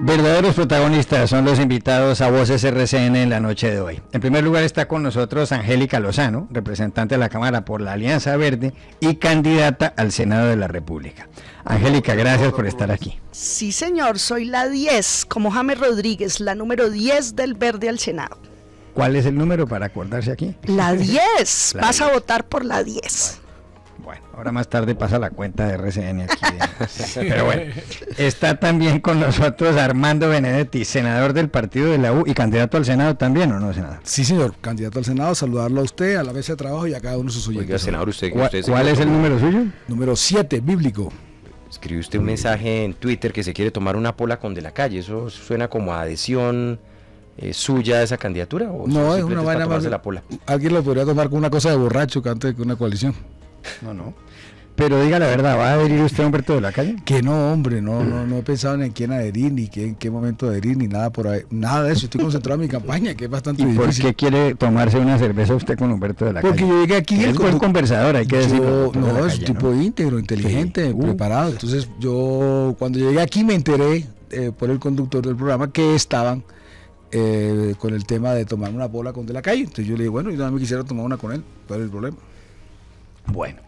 Verdaderos protagonistas son los invitados a Voces RCN en la noche de hoy. En primer lugar está con nosotros Angélica Lozano, representante de la Cámara por la Alianza Verde y candidata al Senado de la República. Angélica, gracias por estar aquí. Sí, señor, soy la 10, como James Rodríguez, la número 10 del Verde al Senado. ¿Cuál es el número para acordarse aquí? La 10, vas a votar por la 10. Bueno, ahora más tarde pasa la cuenta de RCN aquí. Pero bueno, está también con nosotros Armando Benedetti, senador del partido de la U y candidato al Senado también, ¿o no, senador? Sí, señor, candidato al Senado, saludarlo a usted, a la mesa de trabajo y a cada uno de sus oyentes. Oiga, senador, ¿Cuál es el número suyo? Número 7, bíblico. Escribió usted un mensaje en Twitter que se quiere tomar una pola con De la Calle. ¿Eso suena como adhesión suya a esa candidatura? ¿O no, es una vaina más. La pola? Alguien lo podría tomar con una cosa de borracho que antes que una coalición. No. Pero diga la verdad, ¿va a adherir usted a Humberto de la Calle? Que no, hombre, no he pensado ni en quién adherir, ni en qué momento adherir, ni nada por ahí, nada de eso. Estoy concentrado en mi campaña, que es bastante difícil. ¿Y por qué quiere tomarse una cerveza usted con Humberto de la Calle? Porque yo llegué aquí... Es buen conversador, hay que decirlo. No, es un tipo íntegro, inteligente, sí, preparado. Entonces yo, cuando llegué aquí me enteré por el conductor del programa que estaban con el tema de tomar una bola con De la Calle. Entonces yo le dije, bueno, yo también quisiera tomar una con él, ¿cuál es el problema? Bueno,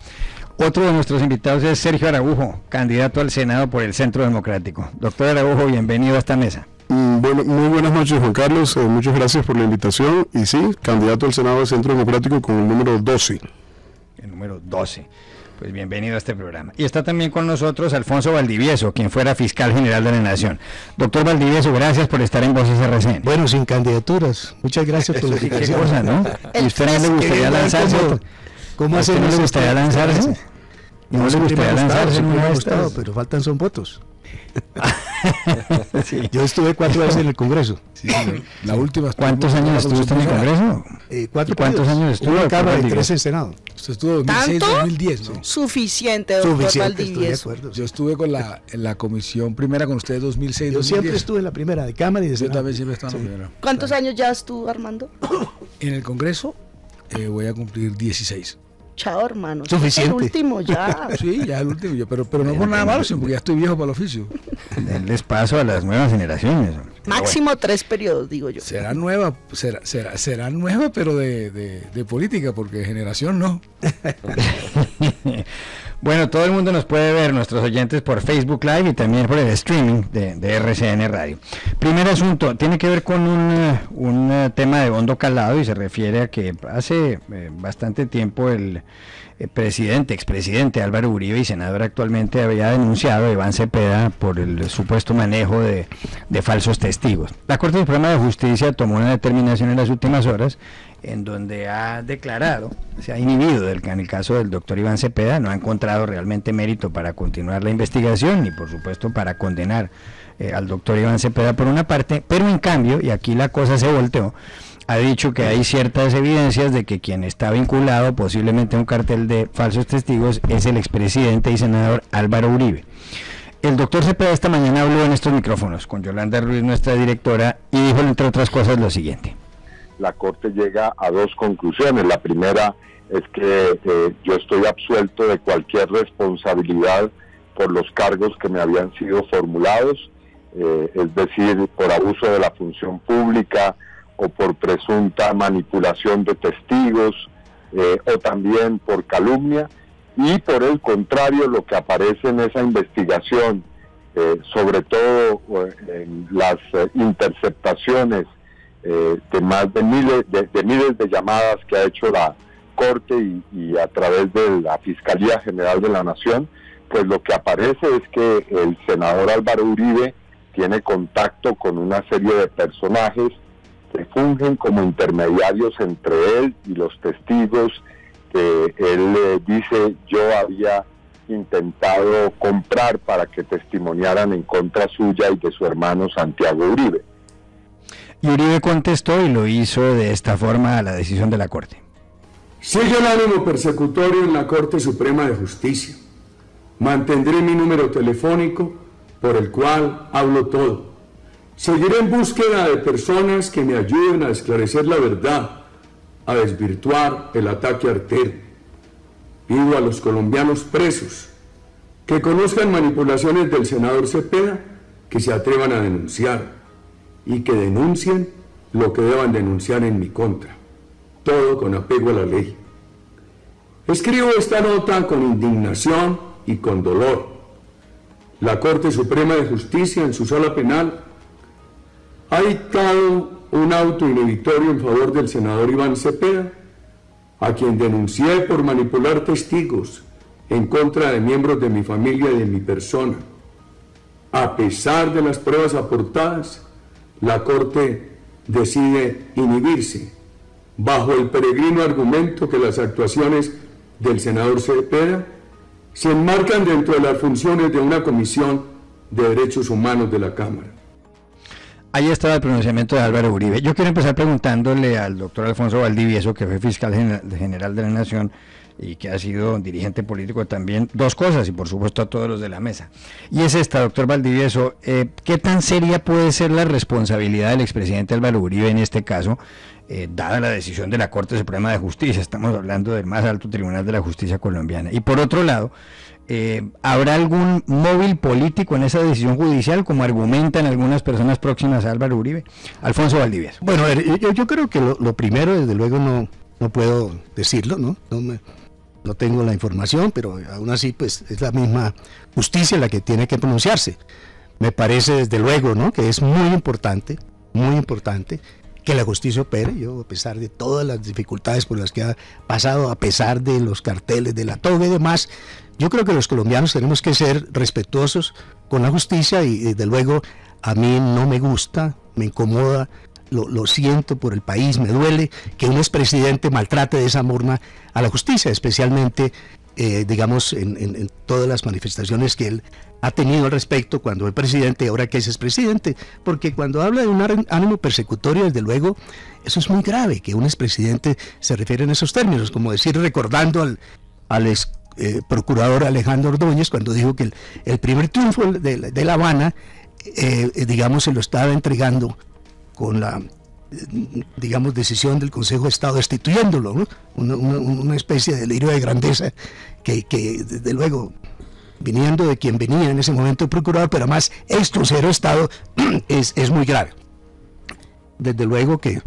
otro de nuestros invitados es Sergio Araujo, candidato al Senado por el Centro Democrático. Doctor Araujo, bienvenido a esta mesa. Bueno, muy buenas noches, Juan Carlos, muchas gracias por la invitación, y sí, candidato al Senado del Centro Democrático con el número 12. El número 12, pues bienvenido a este programa. Y está también con nosotros Alfonso Valdivieso, quien fuera fiscal general de la Nación. Doctor Valdivieso, gracias por estar en Voces RCN. Bueno, sin candidaturas, muchas gracias por la invitación. ¿Qué cosa, no? ¿Y usted no le gustaría lanzarse? ¿Cómo hace? ¿No le gustaría lanzarse? No le gustaría lanzarse, no me ha gustado, pero faltan son votos. Sí. Yo estuve 4 veces en el Congreso. Sí, la última. ¿Cuántos años estuvo usted en el Congreso? 4 ¿Cuántos años estuvo? Una Cámara y 3 en Senado. Usted estuvo 2006-2010, ¿no? Suficiente, doctor Valdivieso. Yo estuve en la comisión primera con ustedes 2006-2010. Yo siempre estuve en la primera, de Cámara y de Senado. Yo también siempre estaba en la primera. ¿Cuántos años ya estuvo, Armando? En el Congreso voy a cumplir 16. Chao, hermano. Suficiente. El último ya. Sí, ya el último, pero no por nada malo, sino porque ya estoy viejo para el oficio. Denles paso a las nuevas generaciones. Máximo 3 periodos, digo yo. Será nueva, pero de política, porque de generación no. Bueno, todo el mundo nos puede ver, nuestros oyentes, por Facebook Live y también por el streaming de RCN Radio. Primer asunto, tiene que ver con un tema de hondo calado y se refiere a que hace bastante tiempo el expresidente Álvaro Uribe y senador actualmente había denunciado a Iván Cepeda por el supuesto manejo de falsos testigos. La Corte Suprema de Justicia tomó una determinación en las últimas horas en donde ha declarado, se ha inhibido en el caso del doctor Iván Cepeda, no ha encontrado realmente mérito para continuar la investigación ni por supuesto para condenar al doctor Iván Cepeda por una parte, pero en cambio, y aquí la cosa se volteó, ha dicho que hay ciertas evidencias de que quien está vinculado posiblemente a un cartel de falsos testigos es el expresidente y senador Álvaro Uribe. El doctor Cepeda esta mañana habló en estos micrófonos con Yolanda Ruiz, nuestra directora, y dijo entre otras cosas lo siguiente. La Corte llega a 2 conclusiones. La primera es que yo estoy absuelto de cualquier responsabilidad por los cargos que me habían sido formulados, es decir, por abuso de la función pública o por presunta manipulación de testigos o también por calumnia, y por el contrario, lo que aparece en esa investigación, sobre todo en las interceptaciones de más de miles de llamadas que ha hecho la Corte y a través de la Fiscalía General de la Nación, pues lo que aparece es que el senador Álvaro Uribe tiene contacto con una serie de personajes que fungen como intermediarios entre él y los testigos que él dice yo había intentado comprar para que testimoniaran en contra suya y de su hermano Santiago Uribe. Y Uribe contestó y lo hizo de esta forma a la decisión de la Corte. Sigue el ánimo persecutorio en la Corte Suprema de Justicia. Mantendré mi número telefónico por el cual hablo todo. Seguiré en búsqueda de personas que me ayuden a esclarecer la verdad, a desvirtuar el ataque artero. Pido a los colombianos presos que conozcan manipulaciones del senador Cepeda que se atrevan a denunciar y que denuncien lo que deban denunciar en mi contra, todo con apego a la ley. Escribo esta nota con indignación y con dolor. La Corte Suprema de Justicia, en su sala penal, ha dictado un auto inhibitorio en favor del senador Iván Cepeda, a quien denuncié por manipular testigos en contra de miembros de mi familia y de mi persona. A pesar de las pruebas aportadas, la Corte decide inhibirse, bajo el peregrino argumento que las actuaciones del senador Cepeda se enmarcan dentro de las funciones de una comisión de derechos humanos de la Cámara. Ahí estaba el pronunciamiento de Álvaro Uribe. Yo quiero empezar preguntándole al doctor Alfonso Valdivieso, que fue fiscal general de la Nación y que ha sido dirigente político también, dos cosas, y por supuesto a todos los de la mesa. Y es esta, doctor Valdivieso, ¿qué tan seria puede ser la responsabilidad del expresidente Álvaro Uribe en este caso, dada la decisión de la Corte Suprema de Justicia? Estamos hablando del más alto tribunal de la justicia colombiana. Y por otro lado, ¿habrá algún móvil político en esa decisión judicial, como argumentan algunas personas próximas a Álvaro Uribe? Alfonso Valdivieso. Bueno, yo creo que lo primero, desde luego, no puedo decirlo, ¿no? No tengo la información, pero aún así, pues, es la misma justicia la que tiene que pronunciarse. Me parece, desde luego, ¿no?, que es muy importante que la justicia opere. Yo, a pesar de todas las dificultades por las que ha pasado, a pesar de los carteles de la toga y demás, yo creo que los colombianos tenemos que ser respetuosos con la justicia y, desde luego, a mí no me gusta, me incomoda, lo siento por el país, me duele que un expresidente maltrate de esa forma a la justicia, especialmente, digamos, en todas las manifestaciones que él ha tenido al respecto cuando fue presidente y ahora que es expresidente, porque cuando habla de un ánimo persecutorio, desde luego, eso es muy grave, que un expresidente se refiere en esos términos, como decir, recordando al ex procurador Alejandro Ordóñez, cuando dijo que el primer triunfo de La Habana, digamos, se lo estaba entregando con la, digamos, decisión del Consejo de Estado destituyéndolo, ¿no? Una especie de delirio de grandeza que desde luego, viniendo de quien venía en ese momento el procurador, pero además ex consejero de Estado, es muy grave. Desde luego que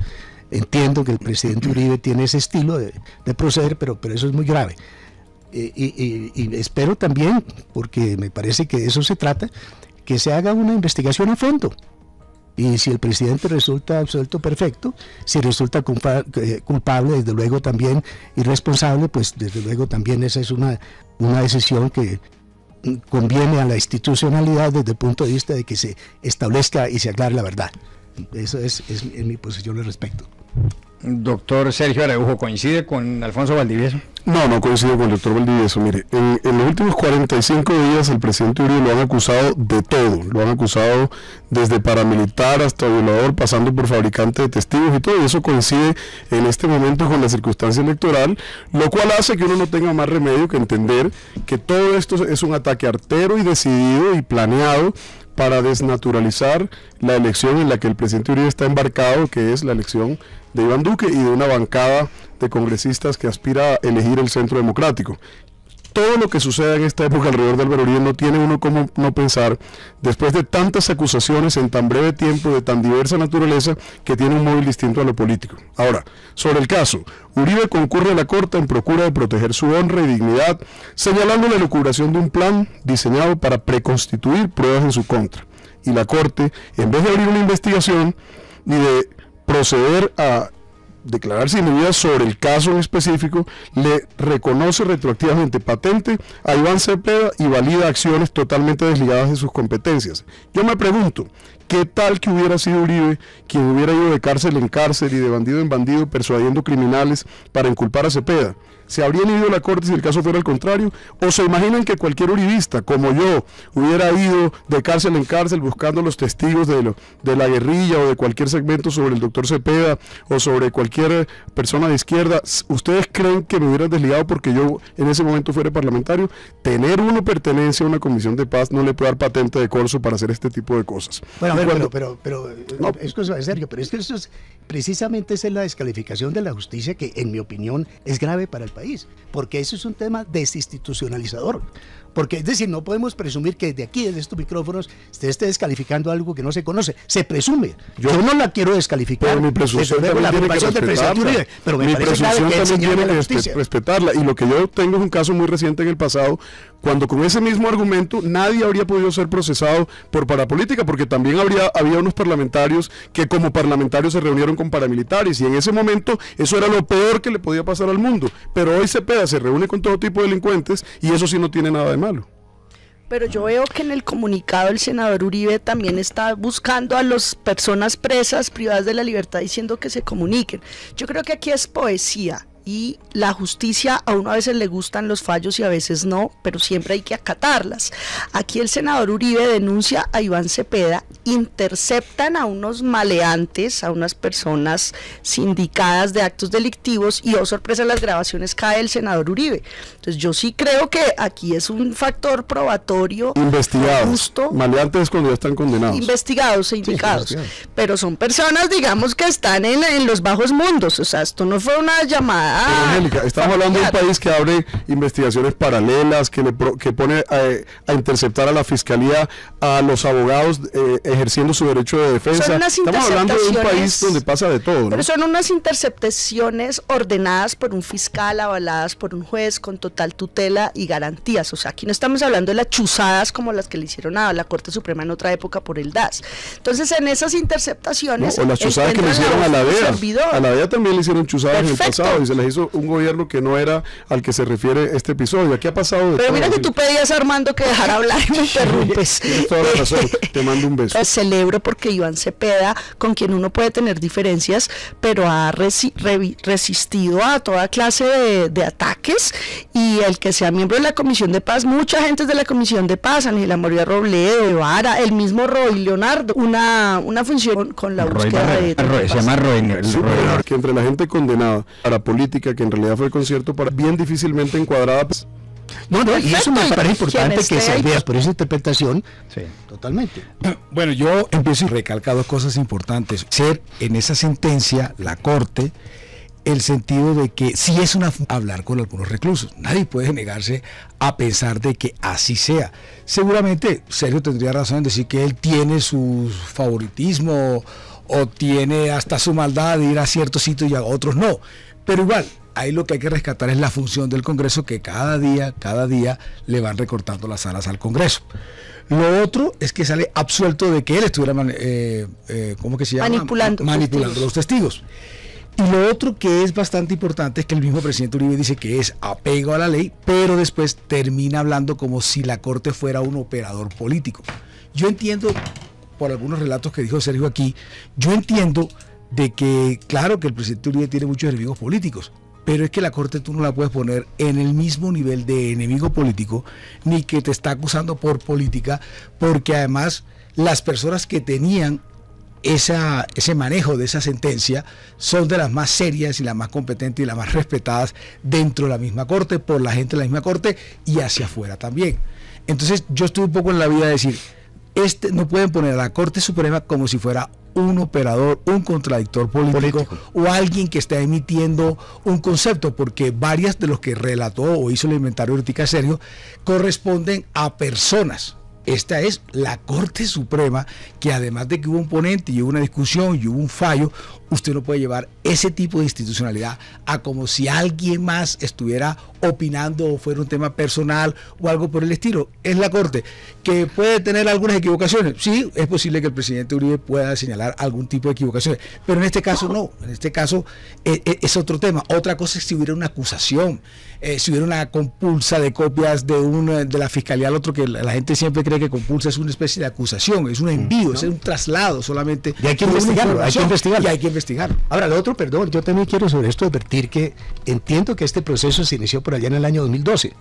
entiendo que el presidente Uribe tiene ese estilo de proceder, pero eso es muy grave. Y espero también, porque me parece que de eso se trata, que se haga una investigación a fondo. Y si el presidente resulta absuelto, perfecto. Si resulta culpable, desde luego también irresponsable, pues desde luego también esa es una decisión que conviene a la institucionalidad desde el punto de vista de que se establezca y se aclare la verdad. Eso es mi posición al respecto. Doctor Sergio Araujo, ¿coincide con Alfonso Valdivieso? No coincido con el doctor Valdivieso. Mire, en los últimos 45 días el presidente Uribe lo han acusado de todo. Lo han acusado desde paramilitar hasta violador, pasando por fabricante de testigos y todo. Y eso coincide en este momento con la circunstancia electoral, lo cual hace que uno no tenga más remedio que entender que todo esto es un ataque artero y decidido y planeado para desnaturalizar la elección en la que el presidente Uribe está embarcado, que es la elección de Iván Duque y de una bancada de congresistas que aspira a elegir el centro democrático. Todo lo que suceda en esta época alrededor de Álvaro Uribe no tiene uno como no pensar, después de tantas acusaciones en tan breve tiempo, de tan diversa naturaleza, que tiene un móvil distinto a lo político. Ahora, sobre el caso, Uribe concurre a la Corte en procura de proteger su honra y dignidad, señalando la elucubración de un plan diseñado para preconstituir pruebas en su contra. Y la Corte, en vez de abrir una investigación ni de proceder a declararse inhibida sobre el caso en específico, le reconoce retroactivamente patente a Iván Cepeda y valida acciones totalmente desligadas de sus competencias. Yo me pregunto, ¿qué tal que hubiera sido Uribe quien hubiera ido de cárcel en cárcel y de bandido en bandido persuadiendo criminales para inculpar a Cepeda? ¿Se habrían ido a la Corte si el caso fuera el contrario? ¿O se imaginan que cualquier uribista, como yo, hubiera ido de cárcel en cárcel buscando los testigos de la guerrilla o de cualquier segmento sobre el doctor Cepeda o sobre cualquier persona de izquierda? ¿Ustedes creen que me hubieran desligado porque yo en ese momento fuera parlamentario? Tener uno pertenencia a una comisión de paz no le puede dar patente de corso para hacer este tipo de cosas. Bueno, pero es cosa de serio, pero es que eso es precisamente esa es la descalificación de la justicia que, en mi opinión, es grave para el país, porque eso es un tema desinstitucionalizador. Porque, es decir, no podemos presumir que desde aquí, desde estos micrófonos, usted esté descalificando algo que no se conoce. Se presume. Yo no la quiero descalificar. Pero mi presunción también tiene que respetarla. Pero me mi parece presunción que también tiene que respetarla. Y lo que yo tengo es un caso muy reciente en el pasado, cuando con ese mismo argumento nadie habría podido ser procesado por parapolítica, porque también había unos parlamentarios que como parlamentarios se reunieron con paramilitares, y en ese momento eso era lo peor que le podía pasar al mundo. Pero hoy Cepeda se reúne con todo tipo de delincuentes y eso sí no tiene nada de malo. Pero yo veo que en el comunicado el senador Uribe también está buscando a las personas presas, privadas de la libertad, diciendo que se comuniquen. Yo creo que aquí es poesía. Y la justicia, a uno a veces le gustan los fallos y a veces no, pero siempre hay que acatarlas. Aquí el senador Uribe denuncia a Iván Cepeda, interceptan a unos maleantes, a unas personas sindicadas de actos delictivos y, oh sorpresa, las grabaciones cae el senador Uribe. Entonces yo sí creo que aquí es un factor probatorio. Investigados, justo, maleantes cuando ya están condenados. Investigados e indicados, pero son personas, digamos, que están en los bajos mundos. O sea, esto no fue una llamada. Pero, Angélica, estamos hablando de un país que abre investigaciones paralelas, que pone a interceptar a la fiscalía, a los abogados ejerciendo su derecho de defensa. Estamos hablando de un país donde pasa de todo, ¿no? Pero son unas interceptaciones ordenadas por un fiscal, avaladas por un juez, con total tutela y garantías. O sea, aquí no estamos hablando de las chuzadas como las que le hicieron a la Corte Suprema en otra época por el DAS. Entonces, en esas interceptaciones... No, o las chuzadas que le hicieron a la DEA. A la DEA también le hicieron chuzadas en el pasado y se les hizo un gobierno que no era al que se refiere este episodio. Aquí ha pasado de Pero todo, mira que tú pedías a Armando que dejara hablar y me interrumpes. Tienes toda la razón, te mando un beso. Celebro porque Iván Cepeda, con quien uno puede tener diferencias, pero ha resistido a toda clase de ataques, y el que sea miembro de la Comisión de Paz, mucha gente de la Comisión de Paz, Ángela María Robledo, Evara, el mismo Roy Leonardo, una función con la búsqueda de se llama Roy, que entre la gente condenada a la política, que en realidad fue concierto para bien difícilmente encuadrada. No, y eso me parece importante que se vea por esa interpretación. Sí. Totalmente. Bueno, yo empiezo y recalcar dos cosas importantes. Ser en esa sentencia, la Corte, el sentido de que sí es hablar con algunos reclusos. Nadie puede negarse a pensar de que así sea. Seguramente Sergio tendría razón en decir que él tiene su favoritismo o tiene hasta su maldad de ir a ciertos sitios y a otros no. Pero igual, ahí lo que hay que rescatar es la función del Congreso, que cada día le van recortando las alas al Congreso. Lo otro es que sale absuelto de que él estuviera ¿cómo que se llama? Manipulando los testigos. Y lo otro que es bastante importante es que el mismo presidente Uribe dice que es apego a la ley, pero después termina hablando como si la Corte fuera un operador político. Yo entiendo, por algunos relatos que dijo Sergio aquí, yo entiendo de que, claro que el presidente Uribe tiene muchos enemigos políticos, pero es que la Corte tú no la puedes poner en el mismo nivel de enemigo político, ni que te está acusando por política, porque además las personas que tenían ese manejo de esa sentencia son de las más serias y las más competentes y las más respetadas dentro de la misma Corte, por la gente de la misma Corte y hacia afuera también. Entonces yo estoy un poco en la vida de decir, no pueden poner a la Corte Suprema como si fuera un operador, un contradictor político o alguien que está emitiendo un concepto, porque varias de los que relató o hizo el inventario de Sergio corresponden a personas. Esta es la Corte Suprema, que además de que hubo un ponente y hubo una discusión y hubo un fallo, usted no puede llevar ese tipo de institucionalidad a como si alguien más estuviera opinando o fuera un tema personal o algo por el estilo. Es la Corte, que puede tener algunas equivocaciones. Sí, es posible que el presidente Uribe pueda señalar algún tipo de equivocaciones, pero en este caso no. En este caso es otro tema. Otra cosa es si hubiera una acusación, si hubiera una compulsa de copias de la fiscalía al otro, que la gente siempre cree que compulsa es una especie de acusación, es un envío, es un traslado solamente. Y hay que investigarlo, hay que investigarlo. Ahora, lo otro, perdón, yo también quiero sobre esto advertir que entiendo que este proceso se inició por allá en el año 2012.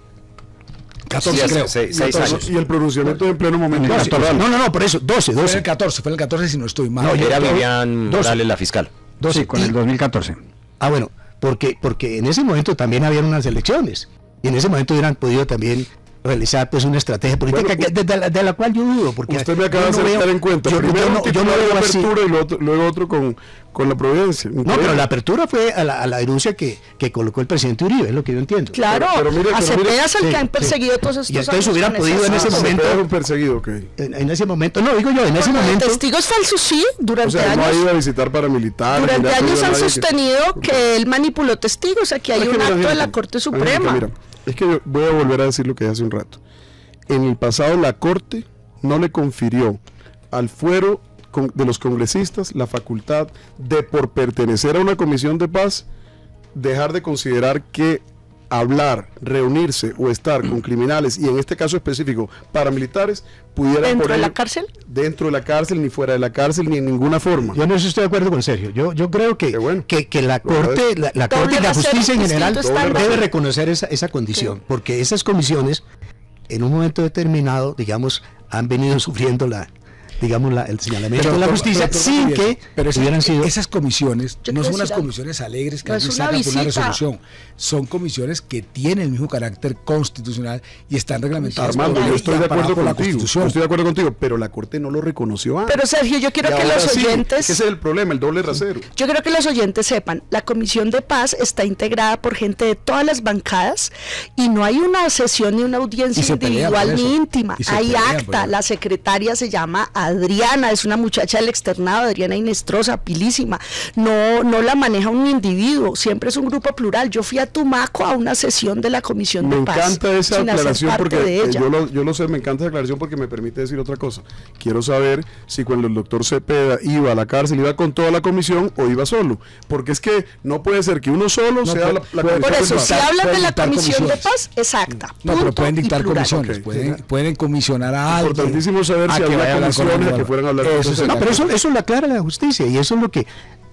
14, creo. 6 años. Y el pronunciamiento en pleno momento. No, por eso, 12. Fue en el 14 si no estoy mal. No, era Vivian Morales la fiscal. 12, con el 2014. Ah, bueno, porque en ese momento también habían unas elecciones. Y en ese momento hubieran podido también realizar pues una estrategia política de la cual yo dudo, porque usted me acaba de hacer en cuenta. Primero un titular de apertura y luego otro con con la providencia. No, pero la apertura fue a la denuncia que colocó el presidente Uribe, es lo que yo entiendo. Claro, a Cepeda es el que han perseguido todos estos y entonces años hubieran con podido en ese momento. Cepeda es un perseguido, ok. En ese momento, no, digo yo, en ese momento. Testigos falsos sí, durante O sea, años. no ha ido a visitar paramilitares. Durante ni ha años pedido a han nadie sostenido que él manipuló testigos. Aquí hay Es que un mira, acto de Angélica, la Corte Angélica, Suprema. mira, es que yo voy a volver a decir lo que dije hace un rato. En el pasado la Corte no le confirió al fuero de los congresistas la facultad de, por pertenecer a una comisión de paz, dejar de considerar que hablar, reunirse o estar con criminales, y en este caso específico paramilitares, pudiera ¿Dentro de la cárcel? Dentro de la cárcel, ni fuera de la cárcel, ni en ninguna forma. Yo no estoy de acuerdo con Sergio. Yo creo que la Corte, la Corte y la justicia en general debe reconocer esa condición, porque esas comisiones, en un momento determinado, digamos, han venido sufriendo el señalamiento de la justicia sin que hubieran sido. Esas comisiones no son unas comisiones alegres que sacan por una resolución, son comisiones que tienen el mismo carácter constitucional y están reglamentadas. Armando, yo estoy de acuerdo contigo, estoy de acuerdo contigo, pero la Corte no lo reconoció antes. Pero Sergio, yo quiero que los oyentes. Ese es el problema, el doble rasero. Yo creo que los oyentes sepan, la Comisión de Paz está integrada por gente de todas las bancadas y no hay una sesión ni una audiencia individual ni íntima. Hay acta, la secretaria se llama Adriana, es una muchacha del externado, Adriana Inestrosa, pilísima. No la maneja un individuo, siempre es un grupo plural. Yo fui a Tumaco a una sesión de la Comisión de Paz. Me encanta esa aclaración porque yo lo sé, me encanta esa aclaración porque me permite decir otra cosa. Quiero saber si cuando el doctor Cepeda iba a la cárcel, iba con toda la comisión o iba solo. Porque es que no puede ser que uno solo sea la comisión. Por eso, de si paz. hablan de la Comisión de Paz, exacta. No, pero pueden dictar comisiones, pueden comisionar a alguien. Importantísimo saber si había comisiones que fueran a hablar de eso. No, pero eso lo aclara la justicia y eso es lo que,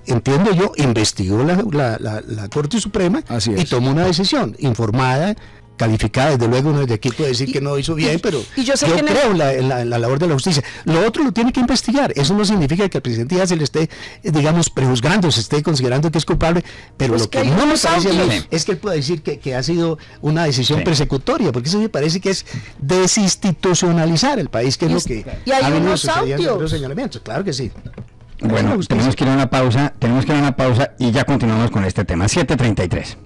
entiendo yo, investigó la Corte Suprema y tomó una decisión informada, calificada. Desde luego uno desde aquí puede decir que no hizo bien, pero yo creo en la labor de la justicia. Lo otro lo tiene que investigar. Eso no significa que al presidente ya se le esté, digamos, prejuzgando, se esté considerando que es culpable, pero pues lo que no me parece a mí es que él pueda decir que ha sido una decisión persecutoria, porque eso me parece que es desinstitucionalizar el país, que es lo que ha venido sucediendo en los señalamientos. Claro que sí. Bueno, tenemos que ir a una pausa y ya continuamos con este tema. 7:33.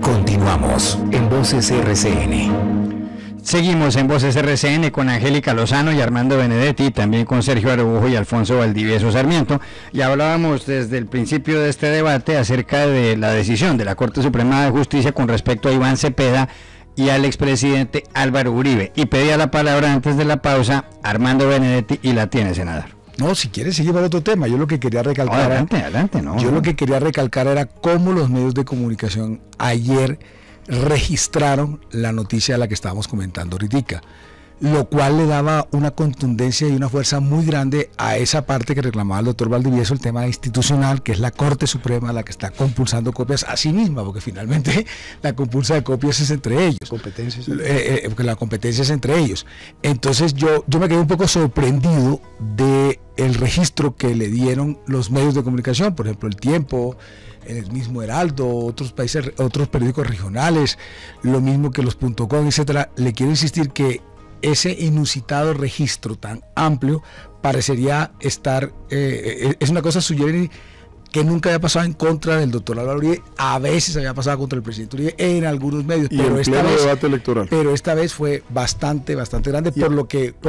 Continuamos en Voces RCN. Seguimos en Voces RCN con Angélica Lozano y Armando Benedetti, también con Sergio Araujo y Alfonso Valdivieso Sarmiento, y hablábamos desde el principio de este debate acerca de la decisión de la Corte Suprema de Justicia con respecto a Iván Cepeda y al expresidente Álvaro Uribe, y pedía la palabra antes de la pausa Armando Benedetti, y la tiene, senador. No, si quieres seguir para otro tema, yo lo que quería recalcar lo que quería recalcar era cómo los medios de comunicación ayer registraron la noticia de la que estábamos comentando ahorita, lo cual le daba una contundencia y una fuerza muy grande a esa parte que reclamaba el doctor Valdivieso, el tema institucional, que es la Corte Suprema la que está compulsando copias a sí misma, porque finalmente la compulsa de copias es entre ellos. Porque la competencia es entre ellos. Entonces yo me quedé un poco sorprendido de el registro que le dieron los medios de comunicación, por ejemplo El Tiempo, el mismo Heraldo, otros países, otros periódicos regionales, lo mismo que los .com, etcétera. Le quiero insistir que ese inusitado registro tan amplio parecería estar, es una cosa sugerente que nunca había pasado en contra del doctor Álvaro Uribe, a veces había pasado contra el presidente Uribe en algunos medios, y pero esta vez fue bastante grande, por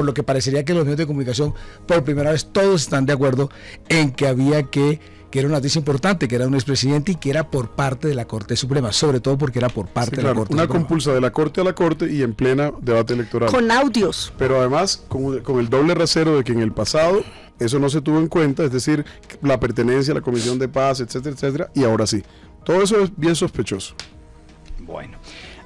lo que parecería que los medios de comunicación por primera vez todos están de acuerdo en que había que era una noticia importante, que era un expresidente y que era por parte de la Corte Suprema, sobre todo porque era por parte de la Corte Suprema. Una Suprema. Compulsa de la Corte a la Corte y en plena debate electoral. Con audios. Pero además con el doble rasero de que en el pasado eso no se tuvo en cuenta, es decir, la pertenencia a la Comisión de Paz, etcétera, etcétera, y ahora sí. Todo eso es bien sospechoso. Bueno.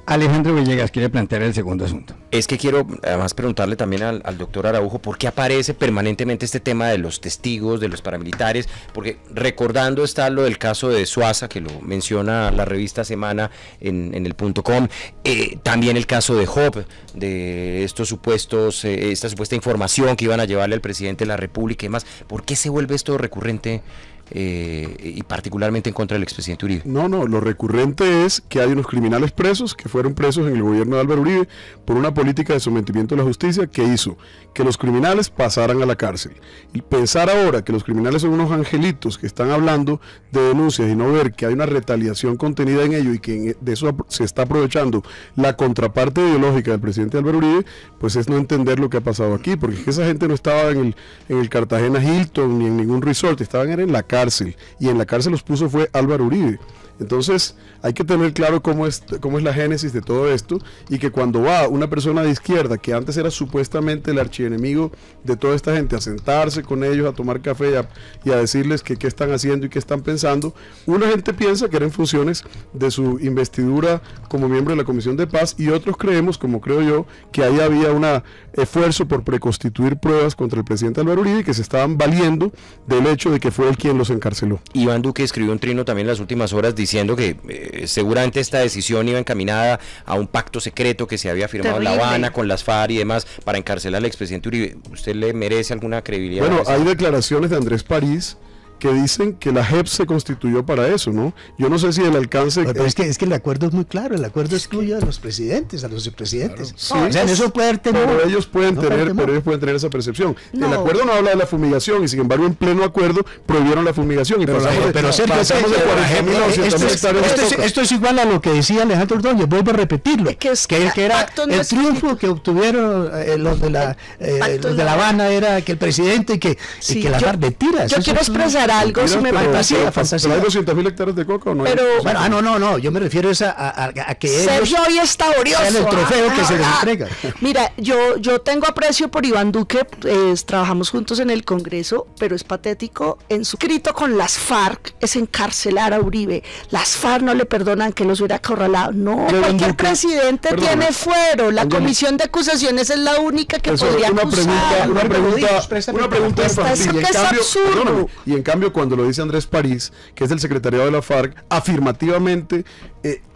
Alejandro Villegas quiere plantear el segundo asunto. Es que quiero además preguntarle también al doctor Araujo por qué aparece permanentemente este tema de los testigos, de los paramilitares, porque recordando está lo del caso de Suaza, que lo menciona la revista Semana en el .com, también el caso de Job, de estos supuestos, esta supuesta información que iban a llevarle al presidente de la República y demás. ¿Por qué se vuelve esto recurrente y particularmente en contra del expresidente Uribe. No, lo recurrente es que hay unos criminales presos que fueron presos en el gobierno de Álvaro Uribe por una política de sometimiento a la justicia que hizo que los criminales pasaran a la cárcel. Y pensar ahora que los criminales son unos angelitos que están hablando de denuncias y no ver que hay una retaliación contenida en ello y que de eso se está aprovechando la contraparte ideológica del presidente Álvaro Uribe, pues es no entender lo que ha pasado aquí, porque es que esa gente no estaba en el Cartagena Hilton ni en ningún resort, estaban en la cárcel, y en la cárcel los puso fue Álvaro Uribe. Entonces hay que tener claro cómo es la génesis de todo esto, y que cuando va una persona de izquierda, que antes era supuestamente el archienemigo de toda esta gente, a sentarse con ellos, a tomar café y a decirles qué están haciendo y qué están pensando, una gente piensa que eran funciones de su investidura como miembro de la Comisión de Paz, y otros creemos, como creo yo, que ahí había un esfuerzo por preconstituir pruebas contra el presidente Álvaro Uribe y que se estaban valiendo del hecho de que fue él quien los encarceló. Iván Duque escribió un trino también en las últimas horas diciendo que seguramente esta decisión iba encaminada a un pacto secreto que se había firmado en La Habana con las FARC y demás para encarcelar al expresidente Uribe. ¿Usted le merece alguna credibilidad? Bueno, hay declaraciones de Andrés París que dicen que la JEP se constituyó para eso, ¿no? Yo no sé si el alcance... Pero es que el acuerdo es muy claro, el acuerdo excluye a los presidentes, a los vicepresidentes. Claro. Sí, o sea, en eso puede haber temor. Pero ellos pueden tener esa percepción. No. El acuerdo no habla de la fumigación, y sin embargo en pleno acuerdo prohibieron la fumigación, y pasamos de 40.000 a 200.000 hectáreas. Esto es igual a lo que decía Alejandro Ordóñez, vuelvo a repetirlo, que era el triunfo que obtuvieron los de La Habana, era que el presidente y que la FARC, mentiras. Yo quiero expresar algo, si me parece fantasía. ¿Hay 200.000 hectáreas de coca o no? Pero, bueno, no, yo me refiero a que Sergio hoy está orioso. El trofeo que se les entrega. Mira, yo tengo aprecio por Iván Duque, trabajamos juntos en el Congreso, pero es patético. En su escrito con las FARC es encarcelar a Uribe. Las FARC no le perdonan que los hubiera acorralado. No, cualquier presidente tiene fuero. La comisión de acusaciones es la única que podría acusar. Una pregunta es absurdo. Y en cambio, cuando lo dice Andrés París, que es el secretariado de la FARC, afirmativamente,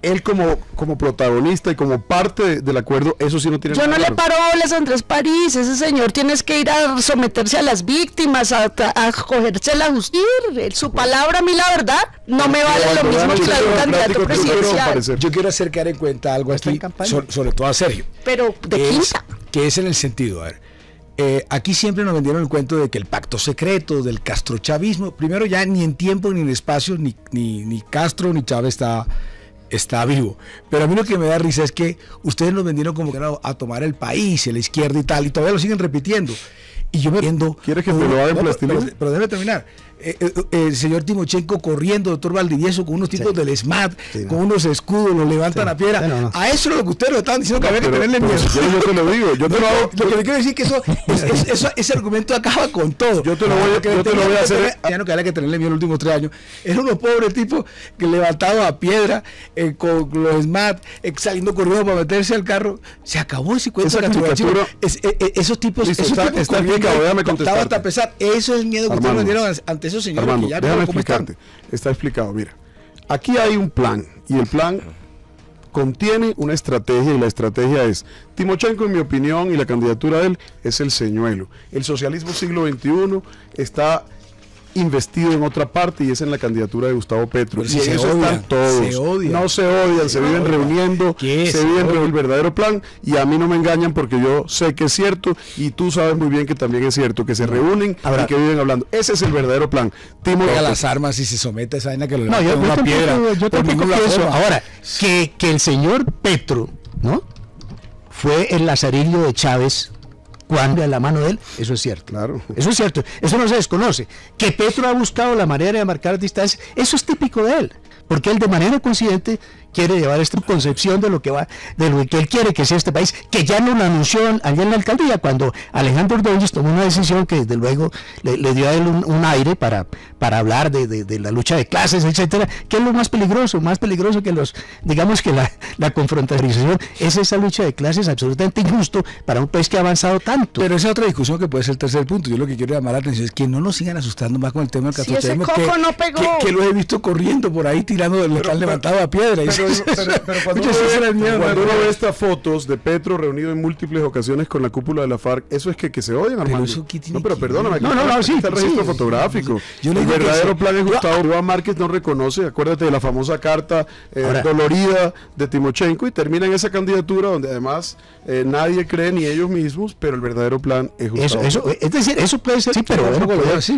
él como protagonista y como parte del acuerdo, eso sí no tiene nada. Yo no le paro bolas a Andrés París, ese señor tiene que ir a someterse a las víctimas, a cogerse la justicia. Su palabra, a mí la verdad, no me vale lo mismo que la de un candidato presidencial. Yo quiero hacer caer en cuenta algo aquí, sobre todo a Sergio. Pero de quinta. Que es en el sentido, a ver, aquí siempre nos vendieron el cuento de que el pacto secreto, del castrochavismo, primero ya ni en tiempo ni en espacio, ni Castro ni Chávez está vivo. Pero a mí lo que me da risa es que ustedes nos vendieron como que a tomar el país, y la izquierda y tal, y todavía lo siguen repitiendo. Y yo me viendo... ¿Quieres que te lo haga en plastilina? Pero déjame terminar. El señor Timochenko corriendo, doctor Valdivieso, con unos tipos del SMAT, con unos escudos, los levantan a piedra. A eso es lo que ustedes lo estaban diciendo, que había que tenerle miedo. Yo te lo digo, yo te lo hago. Lo que le quiero decir es que ese argumento acaba con todo. Yo te lo voy a hacer. Ya no que había que tenerle miedo los últimos 3 años. Era unos pobres tipos que levantados a piedra, con los SMAT, saliendo corriendo para meterse al carro. Se acabó ese cuento. Esos tipos está explicado, déjame contestar. Hasta pesar. Eso es el miedo que ustedes me dieron ante esos señores. Armando, déjame explicarte. Está explicado, mira. Aquí hay un plan, y el plan contiene una estrategia, y la estrategia es: Timochenko, en mi opinión, y la candidatura de él, es el señuelo. El socialismo siglo XXI está investido en otra parte, y es en la candidatura de Gustavo Petro. Pero y en eso están todos. No se odian, se viven reuniendo, se viven el verdadero plan, y a mí no me engañan, porque yo sé que es cierto, y tú sabes muy bien que también es cierto, que se reúnen y que viven hablando. Ese es el verdadero plan. Pega las armas y se somete a esa vaina que lo levanta una piedra. Yo tampoco pienso. Ahora, que el señor Petro, ¿no?, fue el lazarillo de Chávez cuando a la mano de él, eso es cierto. Claro. Eso es cierto, eso no se desconoce. Que Petro ha buscado la manera de marcar distancias, eso es típico de él, porque él de manera consciente quiere llevar esta concepción de lo que él quiere que sea este país, que ya no lo anunció allá en la alcaldía, cuando Alejandro Ordóñez tomó una decisión que desde luego le dio a él un aire para hablar de la lucha de clases, etcétera, que es lo más peligroso que digamos que la confrontación es esa lucha de clases absolutamente injusto para un país que ha avanzado tanto. Pero esa es otra discusión que puede ser el tercer punto. Yo lo que quiero llamar la atención es que no nos sigan asustando más con el tema del castrochavismo, no pegó. Que lo he visto corriendo por ahí tirando, le están levantando a piedra. Pero cuando uno ve estas fotos de Petro reunido en múltiples ocasiones con la cúpula de la FARC, eso es que se odian, Armando. No, pero perdóname, aquí sí, está el registro fotográfico. El verdadero plan es Gustavo Iván Márquez no reconoce, acuérdate de la famosa carta dolorida de Timochenko, y termina en esa candidatura donde además nadie cree ni ellos mismos, pero el verdadero plan es Gustavo. Es decir, eso puede ser, sí, pero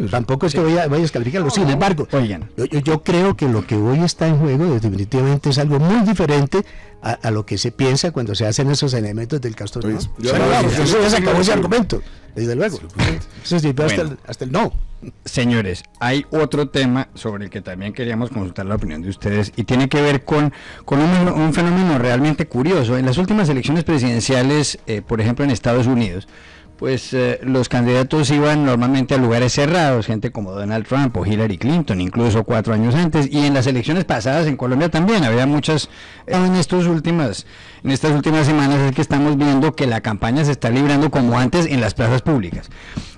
tampoco es que vaya a descalificarlo. Sin embargo, yo creo que lo que hoy está en juego definitivamente es algo muy diferente a lo que se piensa cuando se hacen esos elementos del Castor. Eso ya se acabó ese argumento, desde luego. Eso sí, hasta el no. Señores, hay otro tema sobre el que también queríamos consultar la opinión de ustedes y tiene que ver con un fenómeno realmente curioso. En las últimas elecciones presidenciales, por ejemplo en Estados Unidos, pues los candidatos iban normalmente a lugares cerrados, gente como Donald Trump o Hillary Clinton, incluso 4 años antes, y en las elecciones pasadas en Colombia también había muchas. En estas últimas semanas es que estamos viendo que la campaña se está librando como antes en las plazas públicas.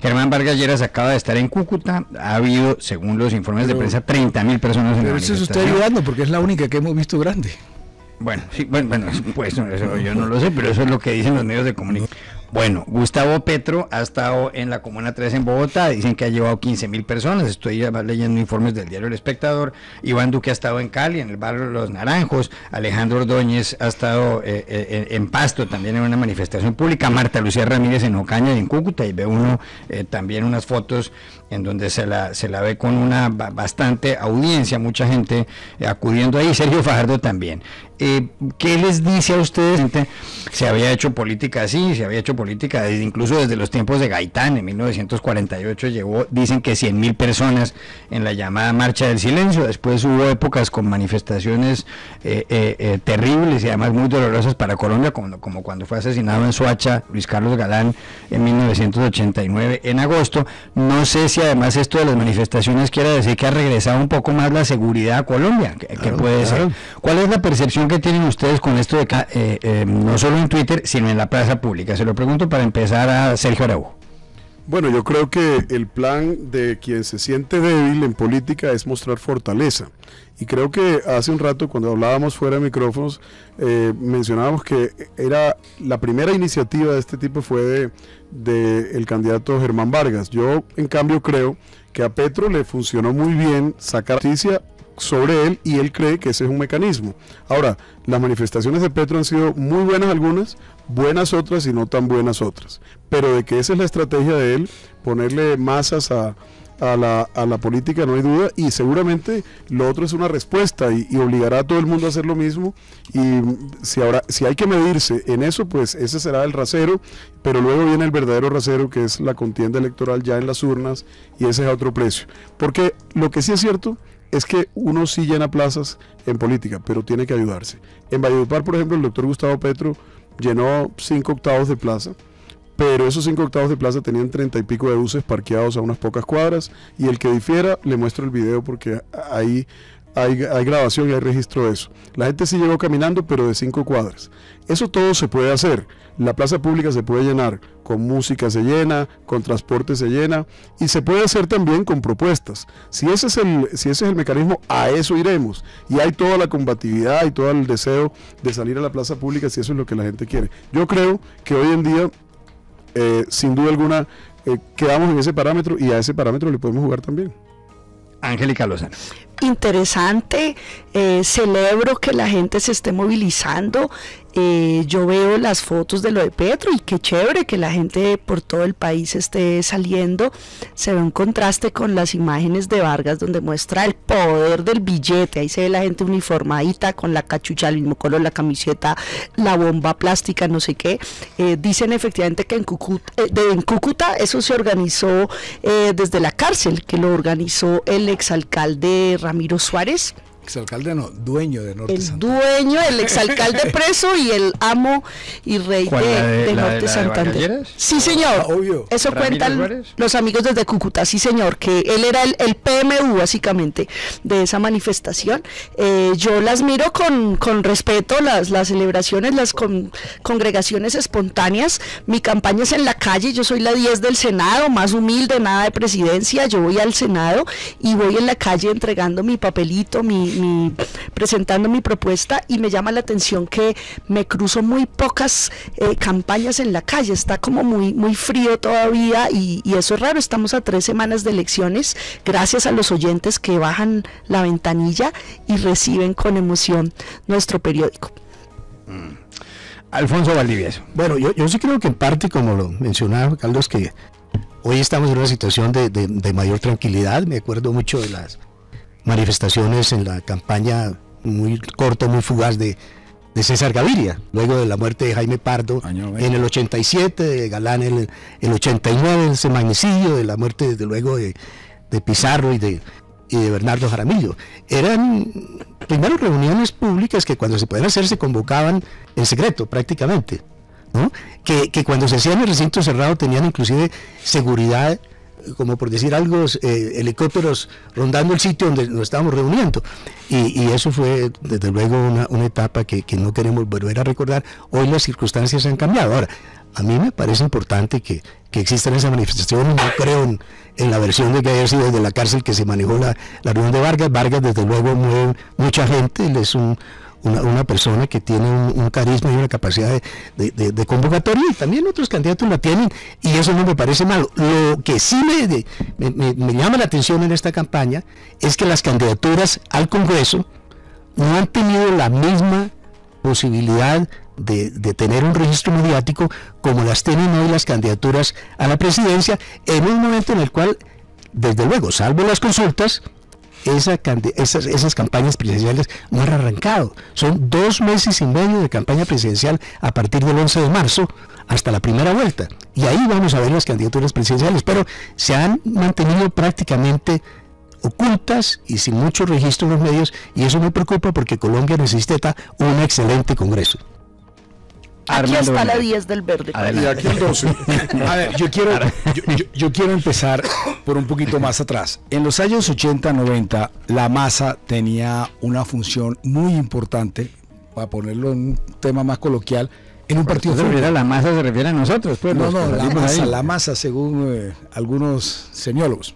Germán Vargas Lleras acaba de estar en Cúcuta, ha habido, según los informes de prensa, 30.000 personas en la manifestación. Pero eso está ayudando porque es la única que hemos visto grande. Bueno, sí, bueno, pues eso yo no lo sé, pero eso es lo que dicen los medios de comunicación. Bueno, Gustavo Petro ha estado en la Comuna 3 en Bogotá, dicen que ha llevado 15.000 personas, estoy leyendo informes del diario El Espectador. Iván Duque ha estado en Cali, en el barrio Los Naranjos. Alejandro Ordóñez ha estado en Pasto, también en una manifestación pública. Marta Lucía Ramírez en Ocaña y en Cúcuta, y ve uno también unas fotos en donde se la ve con una bastante audiencia, mucha gente acudiendo ahí. Sergio Fajardo también. ¿Qué les dice a ustedes? Se había hecho política así, se había hecho política incluso desde los tiempos de Gaitán, en 1948 llegó, dicen que 100.000 personas en la llamada Marcha del Silencio. Después hubo épocas con manifestaciones terribles y además muy dolorosas para Colombia, como cuando fue asesinado en Soacha Luis Carlos Galán en 1989 en agosto. No sé si además esto de las manifestaciones quiere decir que ha regresado un poco más la seguridad a Colombia, que puede ser. ¿Cuál es la percepción que tienen ustedes con esto de no solo en Twitter, sino en la plaza pública? Se lo pregunto para empezar a Sergio Araújo. Bueno, yo creo que el plan de quien se siente débil en política es mostrar fortaleza. Y creo que hace un rato, cuando hablábamos fuera de micrófonos, mencionábamos que era la primera iniciativa de este tipo fue de el candidato Germán Vargas. Yo, en cambio, creo que a Petro le funcionó muy bien sacar noticia sobre él y él cree que ese es un mecanismo. Ahora, las manifestaciones de Petro han sido muy buenas algunas, buenas otras y no tan buenas otras, pero de que esa es la estrategia de él, ponerle masas a la política, no hay duda, y seguramente lo otro es una respuesta y obligará a todo el mundo a hacer lo mismo. Y si hay que medirse en eso, pues ese será el rasero, pero luego viene el verdadero rasero, que es la contienda electoral ya en las urnas, y ese es a otro precio, porque lo que sí es cierto es que uno sí llena plazas en política, pero tiene que ayudarse. En Valledupar, por ejemplo, el doctor Gustavo Petro llenó 5 octavos de plaza, pero esos 5 octavos de plaza tenían 30 y pico de buses parqueados a unas pocas cuadras, y el que difiera, le muestro el video porque ahí hay grabación y hay registro de eso. La gente sí llegó caminando, pero de 5 cuadras. Eso todo se puede hacer. La plaza pública se puede llenar, con música se llena, con transporte se llena, y se puede hacer también con propuestas. Si ese es el mecanismo, a eso iremos. Y hay toda la combatividad y todo el deseo de salir a la plaza pública, si eso es lo que la gente quiere. Yo creo que hoy en día, sin duda alguna, quedamos en ese parámetro, y a ese parámetro le podemos jugar también. Angélica Lozano. Interesante, celebro que la gente se esté movilizando. Yo veo las fotos de lo de Petro y qué chévere que la gente por todo el país esté saliendo. Se ve un contraste con las imágenes de Vargas, donde muestra el poder del billete. Ahí se ve la gente uniformadita con la cachucha del mismo color, la camiseta, la bomba plástica, no sé qué. Dicen efectivamente que en Cúcuta eso se organizó desde la cárcel, que lo organizó el exalcalde Ramiro Suárez. Exalcalde no, dueño de Norte Santander. El dueño, el exalcalde preso y el amo y rey de Norte Santander. Sí, señor. Obvio. Eso cuentan Suárez, los amigos desde Cúcuta, sí, señor, que él era el PMU básicamente de esa manifestación. Yo las miro con respeto, las celebraciones, las congregaciones espontáneas. Mi campaña es en la calle, yo soy la 10 del Senado, más humilde, nada de presidencia. Yo voy al Senado y voy en la calle entregando mi papelito, mi presentando mi propuesta, y me llama la atención que me cruzo muy pocas campañas en la calle, está como muy frío todavía, y eso es raro. Estamos a 3 semanas de elecciones, gracias a los oyentes que bajan la ventanilla y reciben con emoción nuestro periódico. Alfonso Valdivieso. Bueno, yo sí creo que en parte, como lo mencionaba Carlos, que hoy estamos en una situación de mayor tranquilidad. Me acuerdo mucho de las manifestaciones en la campaña muy corta, muy fugaz de César Gaviria, luego de la muerte de Jaime Pardo en el 87, de Galán en el 89, ese magnicidio, de la muerte desde luego de Pizarro y de Bernardo Jaramillo. Eran primero reuniones públicas que cuando se podían hacer se convocaban en secreto prácticamente, ¿no? Que cuando se hacían en el recinto cerrado tenían inclusive seguridad, como por decir algo, helicópteros rondando el sitio donde nos estábamos reuniendo, y eso fue desde luego una etapa que no queremos volver a recordar. Hoy las circunstancias han cambiado. Ahora, a mí me parece importante que existan esas manifestaciones. No creo en la versión de que haya sido desde la cárcel que se manejó la reunión de Vargas. Vargas desde luego mueve mucha gente, él es una persona que tiene un carisma y una capacidad de convocatoria, y también otros candidatos la tienen, y eso no me parece malo. Lo que sí me llama la atención en esta campaña es que las candidaturas al Congreso no han tenido la misma posibilidad de tener un registro mediático como las tienen hoy las candidaturas a la presidencia, en un momento en el cual, desde luego, salvo las consultas, esas campañas presidenciales no han arrancado. Son 2 meses y medio de campaña presidencial a partir del 11 de marzo hasta la primera vuelta, y ahí vamos a ver las candidaturas presidenciales, pero se han mantenido prácticamente ocultas y sin mucho registro en los medios, y eso me preocupa porque Colombia necesita un excelente Congreso. Aquí está la 10 del verde. Y aquí el 12. A ver, yo quiero empezar por un poquito más atrás. En los años 80-90, la masa tenía una función muy importante, para ponerlo en un tema más coloquial, en un partido de fútbol. La masa se refiere a nosotros, pues. No, la masa según algunos semiólogos.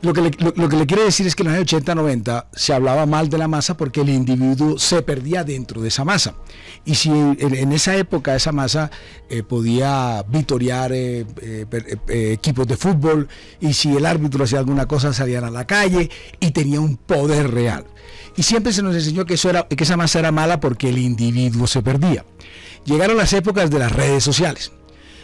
Lo que le quiero decir es que en los años 80-90 se hablaba mal de la masa porque el individuo se perdía dentro de esa masa. Y si en esa época esa masa podía vitorear equipos de fútbol, y si el árbitro hacía alguna cosa salían a la calle y tenía un poder real. Y siempre se nos enseñó que esa masa era mala porque el individuo se perdía. Llegaron las épocas de las redes sociales.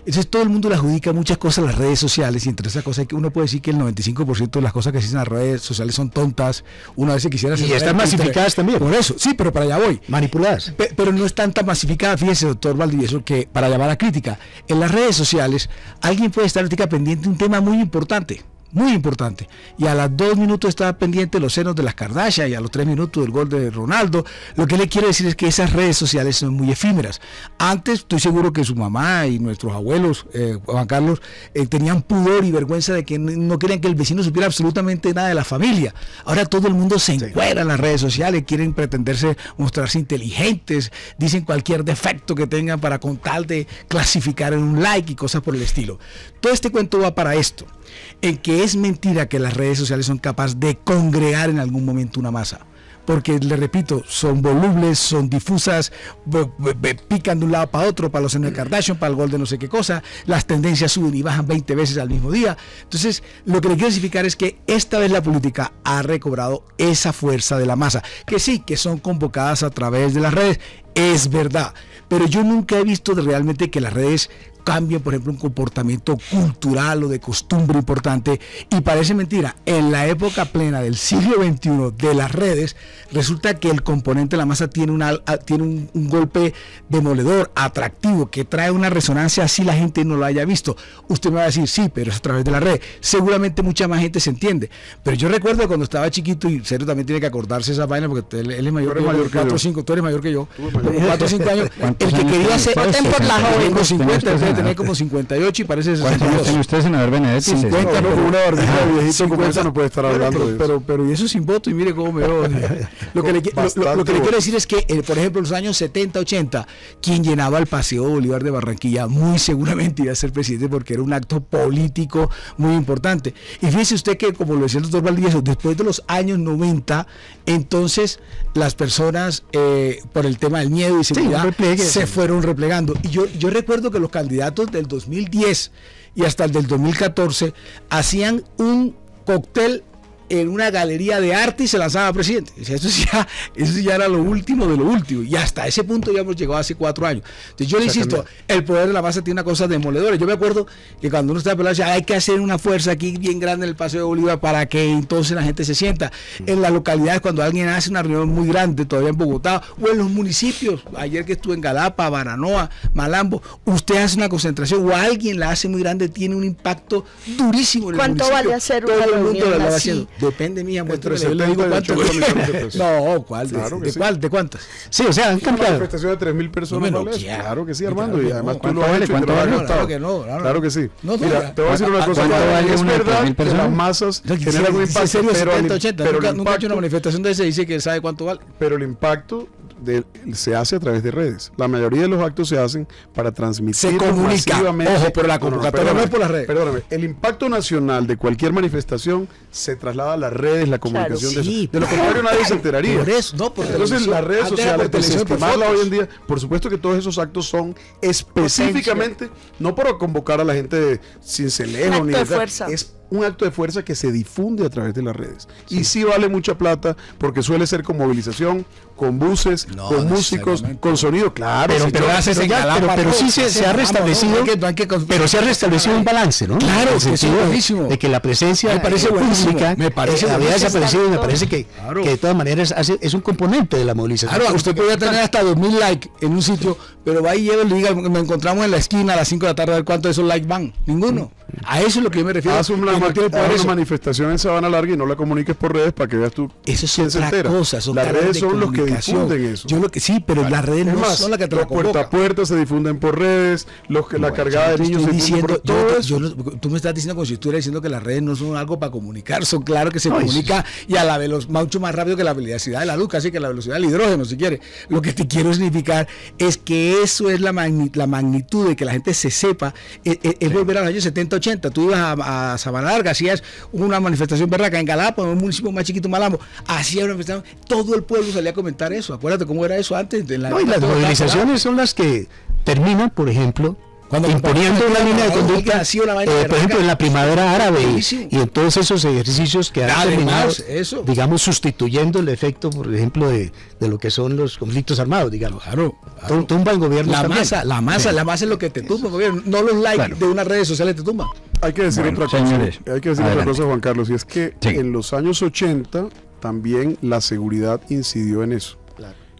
Entonces todo el mundo le adjudica muchas cosas a las redes sociales, y entre esas cosas uno puede decir que el 95% de las cosas que existen en las redes sociales son tontas. Una vez quisiera hacer, y están masificadas también. Por eso, sí, pero para allá voy. Manipuladas. Pero no están tan masificadas, fíjese, doctor Valdivieso, que para llamar a crítica. En las redes sociales alguien puede estar ahorita pendiente de un tema muy importante, y a las 2 minutos estaba pendiente de los senos de las Kardashian, y a los 3 minutos del gol de Ronaldo. Lo que le quiero decir es que esas redes sociales son muy efímeras. Antes estoy seguro que su mamá y nuestros abuelos, Juan Carlos, tenían pudor y vergüenza de que no querían que el vecino supiera absolutamente nada de la familia. Ahora todo el mundo se encuera en las redes sociales, quieren mostrarse inteligentes, dicen cualquier defecto que tengan para con tal de clasificar en un like y cosas por el estilo. Todo este cuento va para esto, en que es mentira que las redes sociales son capaces de congregar en algún momento una masa, porque le repito, son volubles, son difusas, pican de un lado para otro, para los senos de Kardashian, para el gol de no sé qué cosa, las tendencias suben y bajan 20 veces al mismo día. Entonces, lo que le quiero significar es que esta vez la política ha recobrado esa fuerza de la masa, que sí, que son convocadas a través de las redes, es verdad, pero yo nunca he visto realmente que las redes cambien, por ejemplo, un comportamiento cultural o de costumbre importante, y parece mentira. En la época plena del siglo XXI de las redes, resulta que el componente de la masa tiene un golpe demoledor, atractivo, que trae una resonancia así la gente no lo haya visto. Usted me va a decir, sí, pero es a través de la red. Seguramente mucha más gente se entiende. Pero yo recuerdo cuando estaba chiquito, y Sergio también tiene que acordarse esa vaina, porque él es mayor, 4 o 5, tú eres mayor que yo, 4 o 5 años. El que quería ser, voten por la joven. Tengo 50, tener como 58 y parece 62. ¿Tiene usted, senador Benedetti? 50, no, con una barbita de viejito como esa no puede estar hablando de eso. Pero y eso sin voto, y mire cómo me veo. Lo que le quiero decir es que, por ejemplo, en los años 70, 80, quien llenaba el Paseo Bolívar de Barranquilla muy seguramente iba a ser presidente, porque era un acto político muy importante. Y fíjese usted que, como lo decía el doctor Valdivieso, después de los años 90, entonces las personas, por el tema del miedo y seguridad, se fueron replegando. Y yo recuerdo que los candidatos del 2010 y hasta el del 2014 hacían un cóctel en una galería de arte y se lanzaba a presidente. O sea, eso ya era lo último de lo último, y hasta ese punto ya hemos llegado hace 4 años. Entonces yo le insisto, el poder de la masa tiene una cosa demoledora. Yo me acuerdo que cuando uno está pelado, decía, hay que hacer una fuerza aquí bien grande en el Paseo de Bolívar para que entonces la gente se sienta. En las localidades, cuando alguien hace una reunión muy grande, todavía en Bogotá, o en los municipios, ayer que estuve en Galapa, Baranoa, Malambo, usted hace una concentración o alguien la hace muy grande, tiene un impacto durísimo en el municipio. ¿Cuánto vale hacer una reunión así? Depende, mía, entre 70 y 80 millones de pesos. No, ¿cuál? Claro que sí. ¿De cuántas? Sí, o sea, han Una cambiado. manifestación de 3.000 personas. No, ¿Vale? ya. Claro que sí, Armando, y además tú lo ¿Cuánto has vale? hecho y te ¿Cuánto lo has vale? gastado. Claro que sí. No, Mira, te voy a decir una cosa. ¿Cuánto vale Es una de verdad 3.000 que personas? las masas generan un impacto, serio, pero 70, 80. pero Nunca ha hecho una manifestación de ese, dice que sabe cuánto vale. pero el impacto se hace a través de redes. La mayoría de los actos se hacen para transmitir Se comunica. masivamente. Ojo, pero la convocatoria no es por las redes. Perdóname, el impacto nacional de cualquier manifestación se traslada a las redes, la comunicación Claro, sí, de lo contrario nadie se enteraría. Por eso, no, por Entonces televisión. las redes Antes era sociales, por televisión, por desestimarla fotos. hoy en día, por supuesto que todos esos actos son específicamente, no para convocar a la gente de Cincelejo, Un ni acto de fuerza. es un acto de fuerza que se difunde a través de las redes. Y sí vale mucha plata, porque suele ser con movilización, con buses, No, con músicos, con sonido, claro. Pero sí se ha restablecido, pero se ha restablecido un balance, ¿no? Claro, en el que eso es sentido buenísimo. de que la presencia Me parece buenísimo, pública me parece había buenísimo. desaparecido, y me parece que Claro. de todas maneras es un componente de la movilización. Claro, usted podría tener hasta 2.000 likes en un sitio, pero va y lleva y le diga, me encontramos en la esquina a las 5 de la tarde, a ver cuántos de esos likes van. Ninguno. A eso es lo que yo me refiero. Haz una, que no tiene poder una eso. manifestación en Sabana Larga y no la comuniques por redes para que veas tú Eso es quién se otra entera. cosa, son Las canales redes de son los que comunicación. difunden eso. Yo lo que sí, pero las redes Es no más, son las que te la los puerta a convocan. puerta se difunden por redes, la cargada de Te niños se estoy difunden por diciendo, todo eso. tú me estás diciendo como si estuviera diciendo que las redes no son algo para comunicar, son claro que se comunica y a la velocidad mucho más rápido que la velocidad de la luz, casi que la velocidad del hidrógeno, si quiere. Lo que te quiero significar es que eso es la magnitud de que la gente se sepa, es volver a los años 70, 80. Tú ibas a Sabana Larga, hacías una manifestación berraca en Galapa, en un municipio más chiquito, Malambo, hacías una manifestación, todo el pueblo salía a comentar eso. Acuérdate cómo era eso antes. Y las movilizaciones son las que terminan, por ejemplo, Cuando imponiendo una línea de conducta, por ejemplo, en la primavera árabe y en todos esos ejercicios que han terminado, digamos, sustituyendo el efecto, por ejemplo, de lo que son los conflictos armados, digamos. Claro. Tumba el gobierno también. La masa es lo que te tumba el gobierno, no los likes de unas redes sociales te tumban. Hay que decir otra cosa, señores, otra cosa, Juan Carlos, y es que en los años 80 también la seguridad incidió en eso.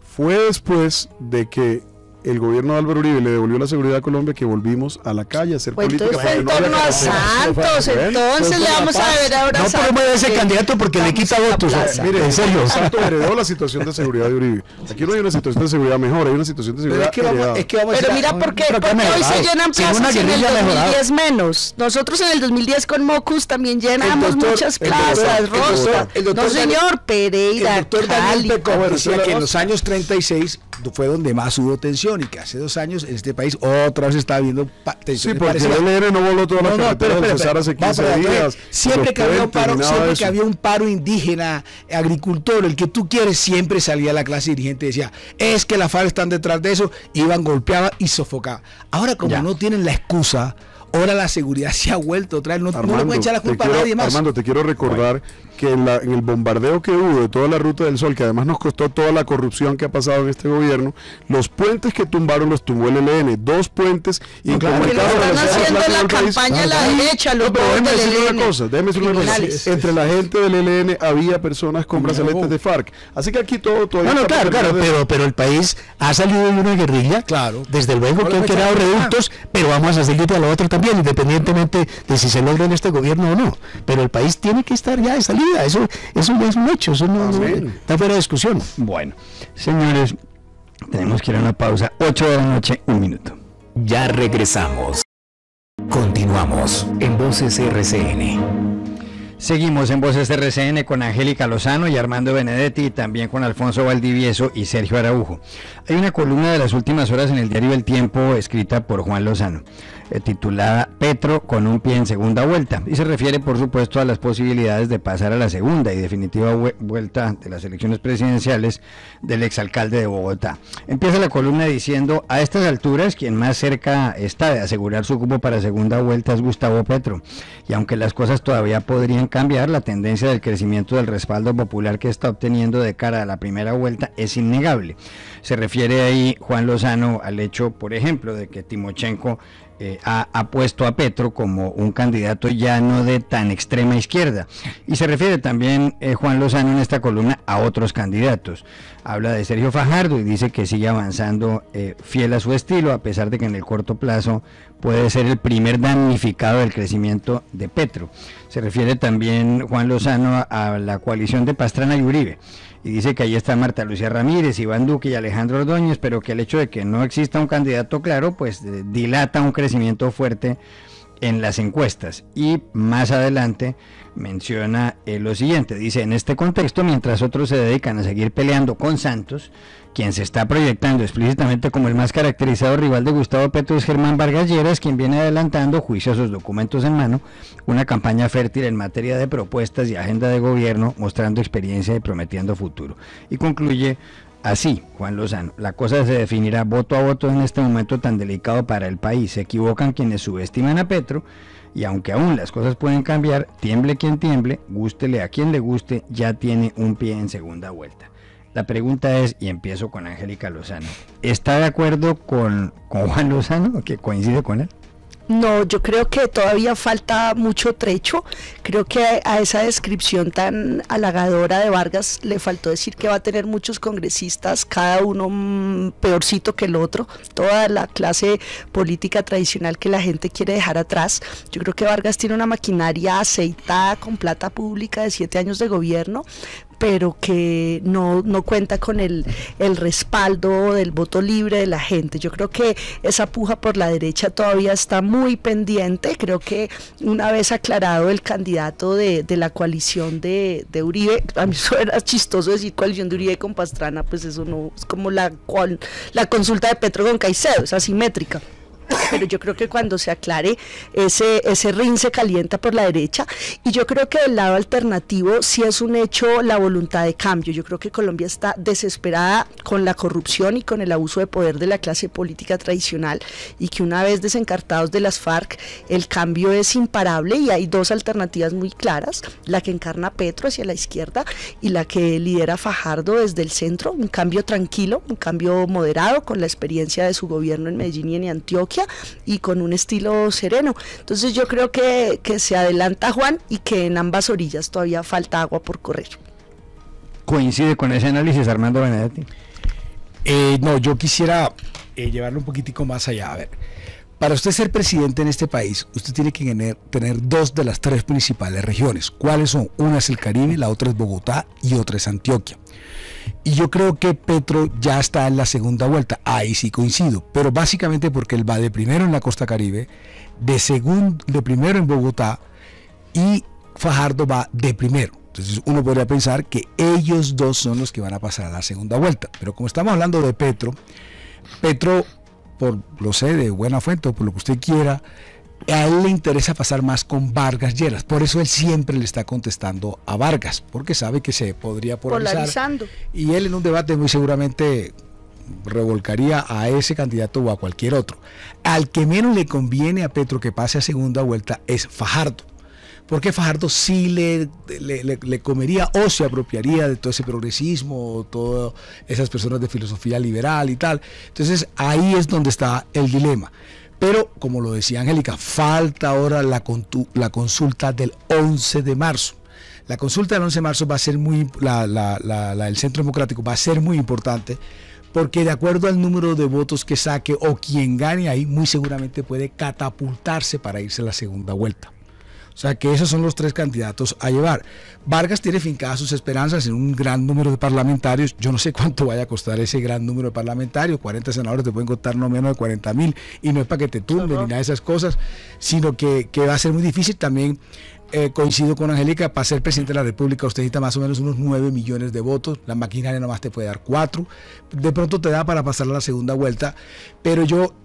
Fue después de que el gobierno de Álvaro Uribe le devolvió la seguridad a Colombia que volvimos a la calle a hacer Pues política. entonces fue en torno a Santos, entonces le vamos a ver ahora. No podemos ver ese candidato porque le quita votos. Mire, en serio. Santos heredó la situación de seguridad de Uribe. Aquí no hay una situación de seguridad mejor, hay una situación de seguridad heredada. Pero mira, ¿por qué hoy se llenan plazas y en el 2010 menos? Nosotros en el 2010 con Mocus también llenamos muchas plazas, Rosa. No, señor, Pereira, el doctor Daniel Cali. Pecó decía que en los años 36 fue donde más hubo tensión y que hace 2 años en este país otra vez está habiendo tensión. Sí, porque el ELN no voló toda la carretera de Cesar hace 15 días. Siempre que había un paro, que había un paro indígena, agricultor, el que tú quieres, siempre salía la clase dirigente y decía, es que la FARC están detrás de eso, iban, golpeaban y sofocaban. Ahora como no tienen la excusa, ahora la seguridad se ha vuelto otra vez, no le pueden echar la culpa a nadie más. Armando, te quiero recordar que en el bombardeo que hubo de toda la Ruta del Sol, que además nos costó toda la corrupción que ha pasado en este gobierno, los puentes que tumbaron los tumbó el ELN, 2 puentes Porque lo están haciendo la campaña a la derecha, los déjeme del decirle ELN. una cosa, entre la gente del ELN había personas con brazaletes de FARC, así que aquí todo claro, pero el país ha salido de una guerrilla, desde luego que han quedado reductos, pero vamos a seguir de la otra también, independientemente de si se logra en este gobierno o no, pero el país tiene que estar ya de salida. Eso ya es un hecho, eso no está fuera de discusión. Bueno, señores, tenemos que ir a una pausa. 8 de la noche, 1 minuto. Ya regresamos. Continuamos en Voces RCN. Seguimos en Voces RCN con Angélica Lozano y Armando Benedetti, y también con Alfonso Valdivieso y Sergio Araujo. Hay una columna de las últimas horas en el diario El Tiempo escrita por Juan Lozano, titulada Petro con un pie en segunda vuelta, y se refiere por supuesto a las posibilidades de pasar a la segunda y definitiva vuelta de las elecciones presidenciales del exalcalde de Bogotá. Empieza la columna diciendo: a estas alturas quien más cerca está de asegurar su cupo para segunda vuelta es Gustavo Petro, y aunque las cosas todavía podrían cambiar, la tendencia del crecimiento del respaldo popular que está obteniendo de cara a la primera vuelta es innegable. Se refiere ahí Juan Lozano al hecho, por ejemplo, de que Timochenko ha puesto a Petro como un candidato ya no de tan extrema izquierda, y se refiere también Juan Lozano en esta columna a otros candidatos. Habla de Sergio Fajardo y dice que sigue avanzando fiel a su estilo, a pesar de que en el corto plazo puede ser el primer damnificado del crecimiento de Petro. Se refiere también Juan Lozano a la coalición de Pastrana y Uribe, y dice que ahí está Marta Lucía Ramírez, Iván Duque y Alejandro Ordóñez, pero que el hecho de que no exista un candidato claro, pues dilata un crecimiento fuerte en las encuestas. Y más adelante menciona lo siguiente, dice: en este contexto, mientras otros se dedican a seguir peleando con Santos, quien se está proyectando explícitamente como el más caracterizado rival de Gustavo Petro es Germán Vargas Lleras, quien viene adelantando, juiciosos documentos en mano, una campaña fértil en materia de propuestas y agenda de gobierno, mostrando experiencia y prometiendo futuro. Y concluye así Juan Lozano: la cosa se definirá voto a voto en este momento tan delicado para el país. Se equivocan quienes subestiman a Petro, y aunque aún las cosas pueden cambiar, tiemble quien tiemble, gústele a quien le guste, ya tiene un pie en segunda vuelta. La pregunta es, y empiezo con Angélica Lozano, ¿está de acuerdo con Juan Lozano, que coincide con él? No, yo creo que todavía falta mucho trecho. Creo que a esa descripción tan halagadora de Vargas le faltó decir que va a tener muchos congresistas, cada uno peorcito que el otro, toda la clase política tradicional que la gente quiere dejar atrás. Yo creo que Vargas tiene una maquinaria aceitada con plata pública de 7 años de gobierno, pero que no cuenta con el respaldo del voto libre de la gente. Yo creo que esa puja por la derecha todavía está muy pendiente. Creo que una vez aclarado el candidato de la coalición de Uribe, a mí eso era chistoso decir coalición de Uribe con Pastrana, pues eso no, es como la consulta de Petro con Caicedo, es asimétrica. Pero yo creo que cuando se aclare ese ring se calienta por la derecha, y yo creo que del lado alternativo sí es un hecho la voluntad de cambio. Yo creo que Colombia está desesperada con la corrupción y con el abuso de poder de la clase política tradicional, y que una vez desencartados de las FARC el cambio es imparable, y hay dos alternativas muy claras: la que encarna Petro hacia la izquierda y la que lidera Fajardo desde el centro, un cambio tranquilo, un cambio moderado con la experiencia de su gobierno en Medellín y en Antioquia, y con un estilo sereno. Entonces yo creo que se adelanta Juan, y que en ambas orillas todavía falta agua por correr. ¿Coincide con ese análisis, Armando Benedetti? No, yo quisiera llevarlo un poquitico más allá. A ver, para usted ser presidente en este país, usted tiene que tener 2 de las 3 principales regiones. ¿Cuáles son? Una es el Caribe, la otra es Bogotá y otra es Antioquia. Y yo creo que Petro ya está en la segunda vuelta, ahí sí coincido, pero básicamente porque él va de primero en la costa Caribe, de primero en Bogotá, y Fajardo va de primero. Entonces uno podría pensar que ellos dos son los que van a pasar a la segunda vuelta. Pero como estamos hablando de Petro, por lo sé de buena fuente o por lo que usted quiera, a él le interesa pasar más con Vargas Lleras. Por eso él siempre le está contestando a Vargas, porque sabe que se podría polarizar. Y él en un debate muy seguramente revolcaría a ese candidato o a cualquier otro. Al que menos le conviene a Petro que pase a segunda vuelta es Fajardo, porque Fajardo sí le comería o se apropiaría de todo ese progresismo, todas esas personas de filosofía liberal y tal. Entonces ahí es donde está el dilema. Pero, como lo decía Angélica, falta ahora la consulta del 11 de marzo. La consulta del 11 de marzo va a ser el Centro Democrático va a ser muy importante, porque de acuerdo al número de votos que saque o quien gane ahí, muy seguramente puede catapultarse para irse a la segunda vuelta. O O sea que esos son los 3 candidatos a llevar. Vargas tiene fincadas sus esperanzas en un gran número de parlamentarios. Yo no sé cuánto vaya a costar ese gran número de parlamentarios. 40 senadores te pueden costar no menos de 40.000. Y no es para que te tumben ni nada de esas cosas, sino que va a ser muy difícil. También coincido con Angélica, para ser presidente de la República usted necesita más o menos unos 9 millones de votos. La maquinaria nomás te puede dar 4. De pronto te da para pasar a la segunda vuelta. Pero yo,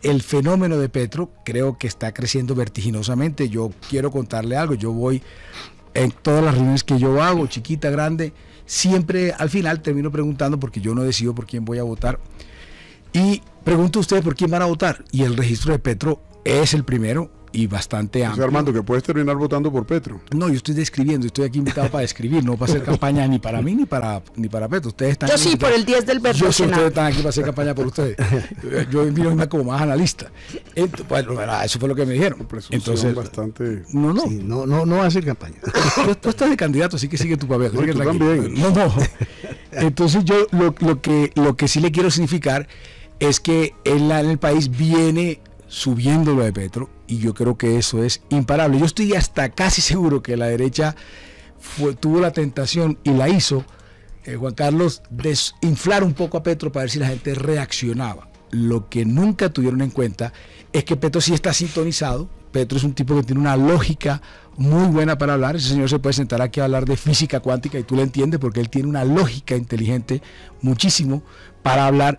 el fenómeno de Petro creo que está creciendo vertiginosamente. Yo quiero contarle algo, yo voy en todas las reuniones que yo hago, chiquita, grande, siempre al final termino preguntando, porque yo no decido por quién voy a votar, y pregunto a ustedes por quién van a votar, y el registro de Petro es el primero y bastante amplio. O sea, Armando, que puedes terminar votando por Petro. No, yo estoy describiendo, estoy aquí invitado para describir, no para hacer campaña ni para mí ni para Petro. Ustedes están yo sí, invitados. Por el 10 del verbo. Yo sé que ustedes están aquí para hacer campaña por ustedes. Yo vino como más analista. Bueno, eso fue lo que me dijeron. Entonces, bastante... No. Sí, no hacer campaña. Tú estás de candidato, así que sigue tu papel. No, tú también. No. Entonces yo lo que sí le quiero significar es que en el país viene subiendo lo de Petro, y yo creo que eso es imparable. Yo estoy hasta casi seguro que la derecha tuvo la tentación y la hizo, Juan Carlos, de inflar un poco a Petro para ver si la gente reaccionaba. Lo que nunca tuvieron en cuenta es que Petro sí está sintonizado. Petro es un tipo que tiene una lógica muy buena para hablar. Ese señor se puede sentar aquí a hablar de física cuántica y tú lo entiendes, porque él tiene una lógica inteligente muchísimo para hablar.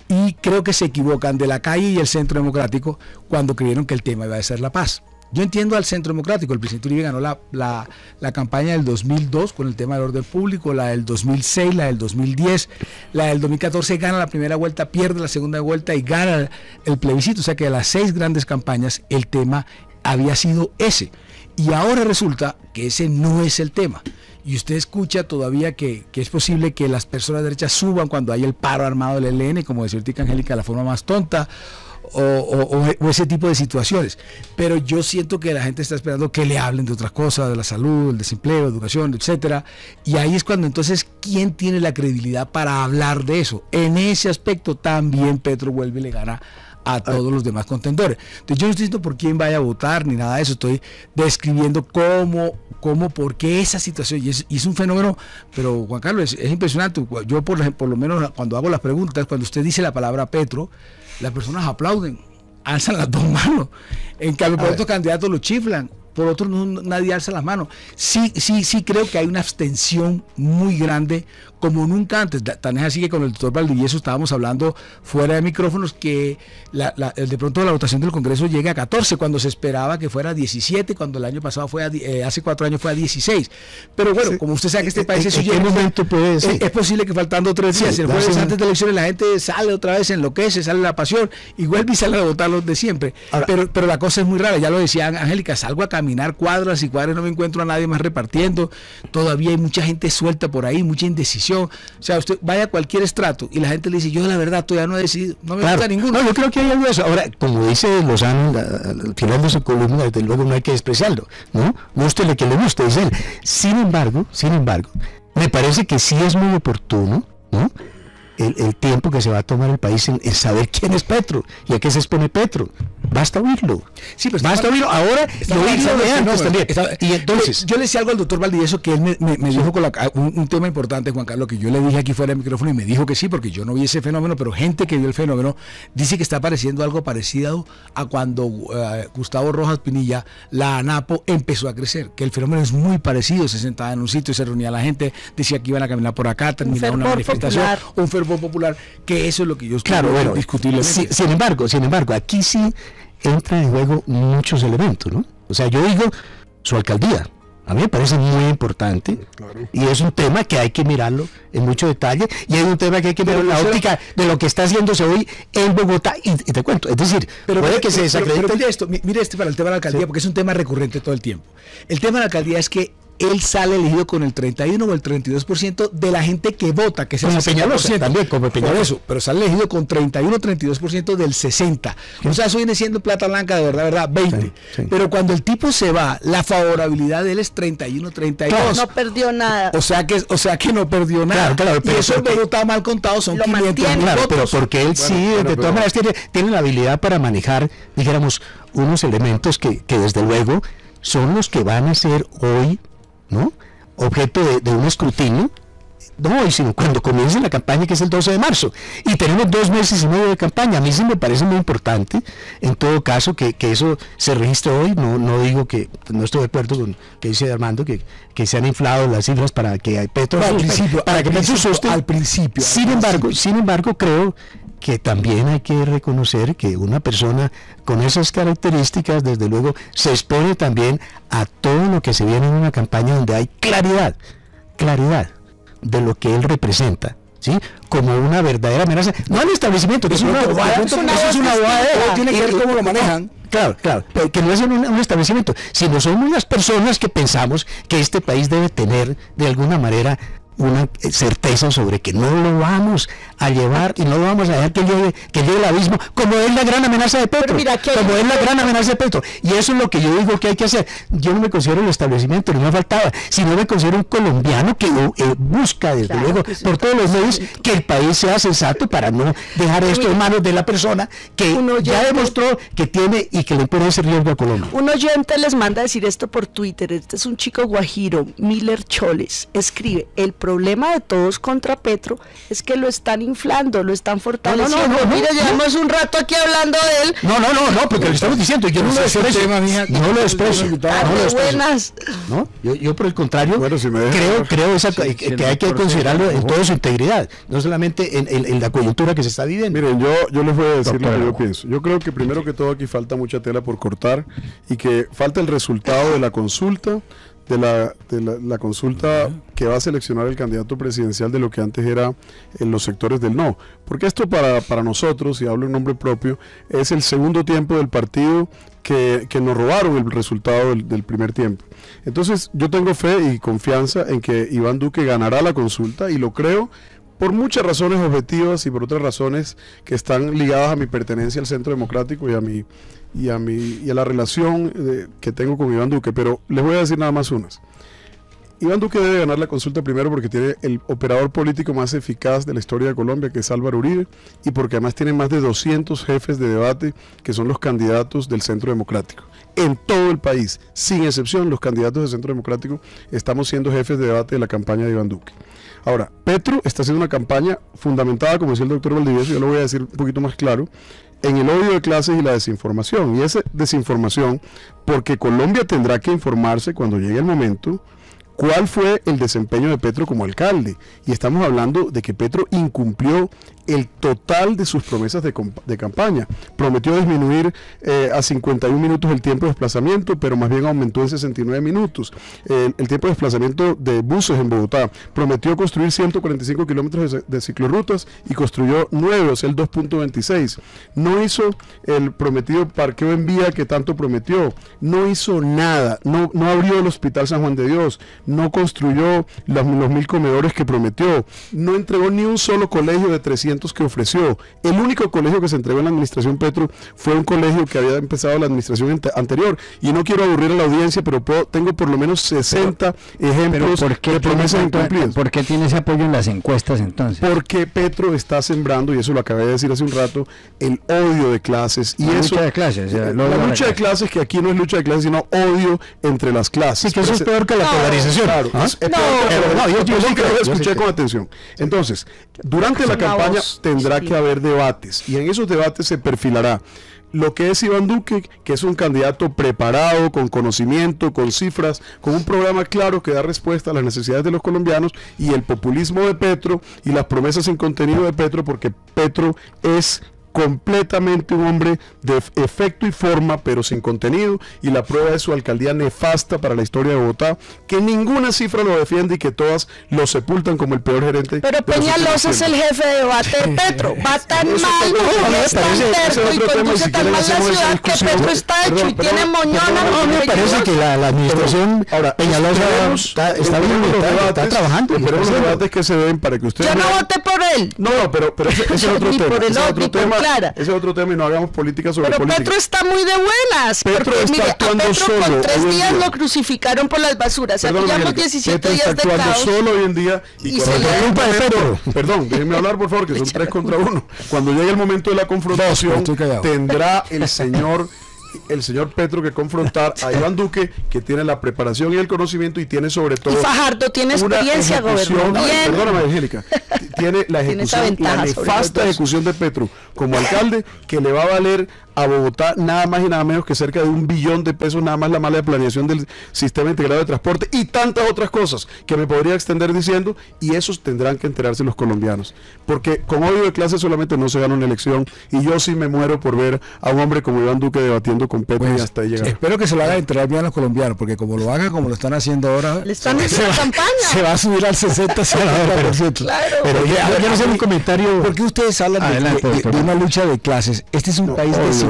Y creo que se equivocan de la calle y el Centro Democrático cuando creyeron que el tema iba a ser la paz. Yo entiendo al Centro Democrático. El presidente Uribe ganó la campaña del 2002 con el tema del orden público, la del 2006, la del 2010, la del 2014 gana la primera vuelta, pierde la segunda vuelta y gana el plebiscito. O sea que de las 6 grandes campañas el tema había sido ese. Y ahora resulta que ese no es el tema. Y usted escucha todavía que es posible que las personas de derecha suban cuando hay el paro armado del ELN, como decía ahorita Angélica, de la forma más tonta, o ese tipo de situaciones. Pero yo siento que la gente está esperando que le hablen de otras cosas, de la salud, el desempleo, educación, etcétera. Y ahí es cuando entonces, ¿quién tiene la credibilidad para hablar de eso? En ese aspecto también Petro vuelve y le gana a todos los demás contendores. Entonces yo no estoy diciendo por quién vaya a votar ni nada de eso, estoy describiendo por qué esa situación, y es un fenómeno, pero Juan Carlos, es impresionante. Yo por lo menos cuando hago las preguntas, cuando usted dice la palabra Petro, las personas aplauden, alzan las 2 manos. En cambio, por otros candidatos lo chiflan, por otros nadie alza las manos. Sí creo que hay una abstención muy grande, como nunca antes. Tan es así que con el doctor Valdivieso estábamos hablando fuera de micrófonos que de pronto la votación del Congreso llega a 14, cuando se esperaba que fuera 17, cuando el año pasado fue hace 4 años fue a 16. Pero bueno, sí, como usted sabe que este país ¿en qué momento puede ser? Es posible que faltando 3 días, el jueves antes de elecciones, la gente sale otra vez, enloquece, sale la pasión y vuelve y sale a votar los de siempre. Ahora, pero la cosa es muy rara, ya lo decía Angélica, salgo a caminar cuadras y cuadras, no me encuentro a nadie más repartiendo, todavía hay mucha gente suelta por ahí, mucha indecisión. O sea, usted vaya a cualquier estrato y la gente le dice, yo la verdad todavía no he decidido, no me gusta ninguno. No, yo creo que hay algo de eso. Ahora, como dice Lozano al final de su columna, desde luego no hay que despreciarlo, ¿no? Gústele que le guste, dice él. Sin embargo, me parece que sí es muy oportuno, ¿no?, el tiempo que se va a tomar el país en saber quién es Petro y a qué se expone Petro. Basta oírlo. Sí, pero basta oírlo ahora y oírlo de antes también. Y entonces, yo le decía algo al doctor Valdivieso que él me dijo con un tema importante, Juan Carlos, que yo le dije aquí fuera del micrófono y me dijo que sí, porque yo no vi ese fenómeno, pero gente que vio el fenómeno dice que está pareciendo algo parecido a cuando Gustavo Rojas Pinilla, la ANAPO, empezó a crecer, que el fenómeno es muy parecido. Se sentaba en un sitio, se reunía la gente, decía que iban a caminar por acá, terminaba una manifestación, un fervor popular, que eso es lo que yo claro, bueno, discutiblemente. Sin embargo, aquí sí entra en juego muchos elementos, ¿no? O sea, yo digo su alcaldía. A mí me parece muy importante, claro, y es un tema que hay que mirarlo en mucho detalle, y hay un tema que hay que ver en la óptica de lo que está haciéndose hoy en Bogotá, y te cuento, es decir, puede que se desacredite. Pero mire para el tema de la alcaldía, sí, porque es un tema recurrente todo el tiempo. El tema de la alcaldía es que él sale elegido con el 31 o el 32% de la gente que vota, que es el 60%. También, como Peñalosa. Eso, pero sale elegido con 31 o 32% del 60%. O sea, eso viene siendo plata blanca de verdad, 20%. Sí, sí. Pero cuando el tipo se va, la favorabilidad de él es 31, 32. No perdió nada. O sea que no perdió nada. Claro, y eso en Bogotá mal contado son 500.000 votos. Pero porque él de todas maneras tiene la habilidad para manejar, dijéramos, unos elementos que desde luego son los que van a ser hoy, ¿no?, objeto de un escrutinio, no hoy, sino cuando comience la campaña, que es el 12 de marzo. Y tenemos 2 meses y medio de campaña. A mí sí me parece muy importante, en todo caso, que eso se registre hoy. No digo que, no estoy de acuerdo con que dice Armando, que se han inflado las cifras para que Petro asuste. Al principio. Sin embargo, creo que también hay que reconocer que una persona con esas características, desde luego, se expone también a todo lo que se viene en una campaña donde hay claridad de lo que él representa, ¿sí?, como una verdadera amenaza, no al establecimiento, que es una bobada, tiene que ver cómo lo manejan. Claro, pero que no es un establecimiento, sino son unas personas que pensamos que este país debe tener de alguna manera una certeza sobre que no lo vamos a llevar y no lo vamos a dejar que llegue el abismo, como es la gran amenaza de Petro, y eso es lo que yo digo que hay que hacer. Yo no me considero el establecimiento, ni me faltaba, sino me considero un colombiano que busca desde luego por todos los medios que el país sea sensato para no dejar esto en manos de la persona que ya demostró que tiene y que le pone ese riesgo a Colombia. Un oyente les manda a decir esto por Twitter. Este es un chico guajiro, Miller Choles, escribe: el problema de todos contra Petro es que lo están inflando, lo están fortaleciendo. Mire, llevamos un rato aquí hablando de él. No, porque lo estamos diciendo, yo no lo desprecio. No, yo por el contrario, bueno, si creo que hay que considerarlo en toda su integridad, no solamente en la coyuntura que se está viviendo. Miren, yo les voy a decir lo que yo pienso. Yo creo que primero que todo aquí falta mucha tela por cortar y que falta el resultado de la consulta, de la consulta que va a seleccionar el candidato presidencial de lo que antes era en los sectores del no. Porque esto para nosotros, y hablo en nombre propio, es el segundo tiempo del partido que nos robaron el resultado del primer tiempo. Entonces yo tengo fe y confianza en que Iván Duque ganará la consulta, y lo creo por muchas razones objetivas y por otras razones que están ligadas a mi pertenencia al Centro Democrático y a la relación que tengo con Iván Duque. Pero les voy a decir nada más unas. Iván Duque debe ganar la consulta primero porque tiene el operador político más eficaz de la historia de Colombia, que es Álvaro Uribe, y porque además tiene más de 200 jefes de debate que son los candidatos del Centro Democrático. En todo el país, sin excepción, los candidatos del Centro Democrático estamos siendo jefes de debate de la campaña de Iván Duque. Ahora, Petro está haciendo una campaña fundamentada, como decía el doctor Valdivieso, yo lo voy a decir un poquito más claro, en el odio de clases y la desinformación. Y esa desinformación, porque Colombia tendrá que informarse cuando llegue el momento, cuál fue el desempeño de Petro como alcalde. Y estamos hablando de que Petro incumplió el total de sus promesas de campaña. Prometió disminuir a 51 minutos el tiempo de desplazamiento, pero más bien aumentó en 69 minutos. El tiempo de desplazamiento de buses en Bogotá. Prometió construir 145 kilómetros de ciclorrutas y construyó 9, o sea, el 2.26. No hizo el prometido parqueo en vía que tanto prometió. No hizo nada. No abrió el Hospital San Juan de Dios. No construyó los 1.000 comedores que prometió. No entregó ni un solo colegio de 300 que ofreció. El único colegio que se entregó en la administración Petro fue un colegio que había empezado la administración anterior. Y no quiero aburrir a la audiencia, pero tengo por lo menos 60 ejemplos de promesas incumplidas. ¿Por qué tiene ese apoyo en las encuestas entonces? Porque Petro está sembrando, y eso lo acabé de decir hace un rato, el odio de clases. Y la lucha de clases. La lucha de clases, que aquí no es lucha de clases, sino odio entre las clases. Sí, que eso es peor que la polarización. Claro, yo escuché con atención. Entonces, durante la campaña tendrá que haber debates, y en esos debates se perfilará lo que es Iván Duque, que es un candidato preparado, con conocimiento, con cifras, con un programa claro que da respuesta a las necesidades de los colombianos, y el populismo de Petro y las promesas sin contenido de Petro, porque Petro es completamente un hombre de efecto y forma, pero sin contenido, y la prueba es su alcaldía nefasta para la historia de Bogotá, que ninguna cifra lo defiende y que todas lo sepultan como el peor gerente. Pero Peñalosa es el jefe de debate de Petro, va tan mal, es tan terco y conduce tan mal la ciudad que Petro está hecho y tiene moñona. No, me parece que la administración Peñalosa está bien, está trabajando. Esperemos los debates que se den para que ustedes... Yo no voté por él. No, pero ese es otro tema. Ese es otro tema y no hagamos política sobre política. Pero Petro está muy de buenas. Petro porque, está actuando a Petro solo. Con 3 días lo crucificaron por las basuras. Aquí llevamos 17 días de caos. Está actuando solo hoy en día. Y cuando llegue el momento, perdón, déjenme hablar por favor, que son 3 contra 1. Cuando llegue el momento de la confrontación, tendrá el señor el señor Petro que confrontar a Iván Duque, que tiene la preparación y el conocimiento y tiene sobre todo... Y Fajardo tiene experiencia, gobernó bien. Perdóname, Angélica. Tiene la ejecución, la nefasta ejecución de Petro como alcalde, que le va a valer a Bogotá nada más y nada menos que cerca de $1 billón, nada más la mala planeación del sistema integrado de transporte y tantas otras cosas que me podría extender diciendo, y esos tendrán que enterarse los colombianos, porque con odio de clase solamente no se gana una elección, y yo sí me muero por ver a un hombre como Iván Duque debatiendo con Petro, pues, y hasta ahí llegar. Espero que se lo hagan enterar bien a los colombianos, porque como lo hagan como lo están haciendo ahora, le están haciendo campaña, se va a subir al 60%. Claro. Pero yo no sé un comentario. ¿Por qué ustedes hablan de una lucha de clases? Este es un país desigual.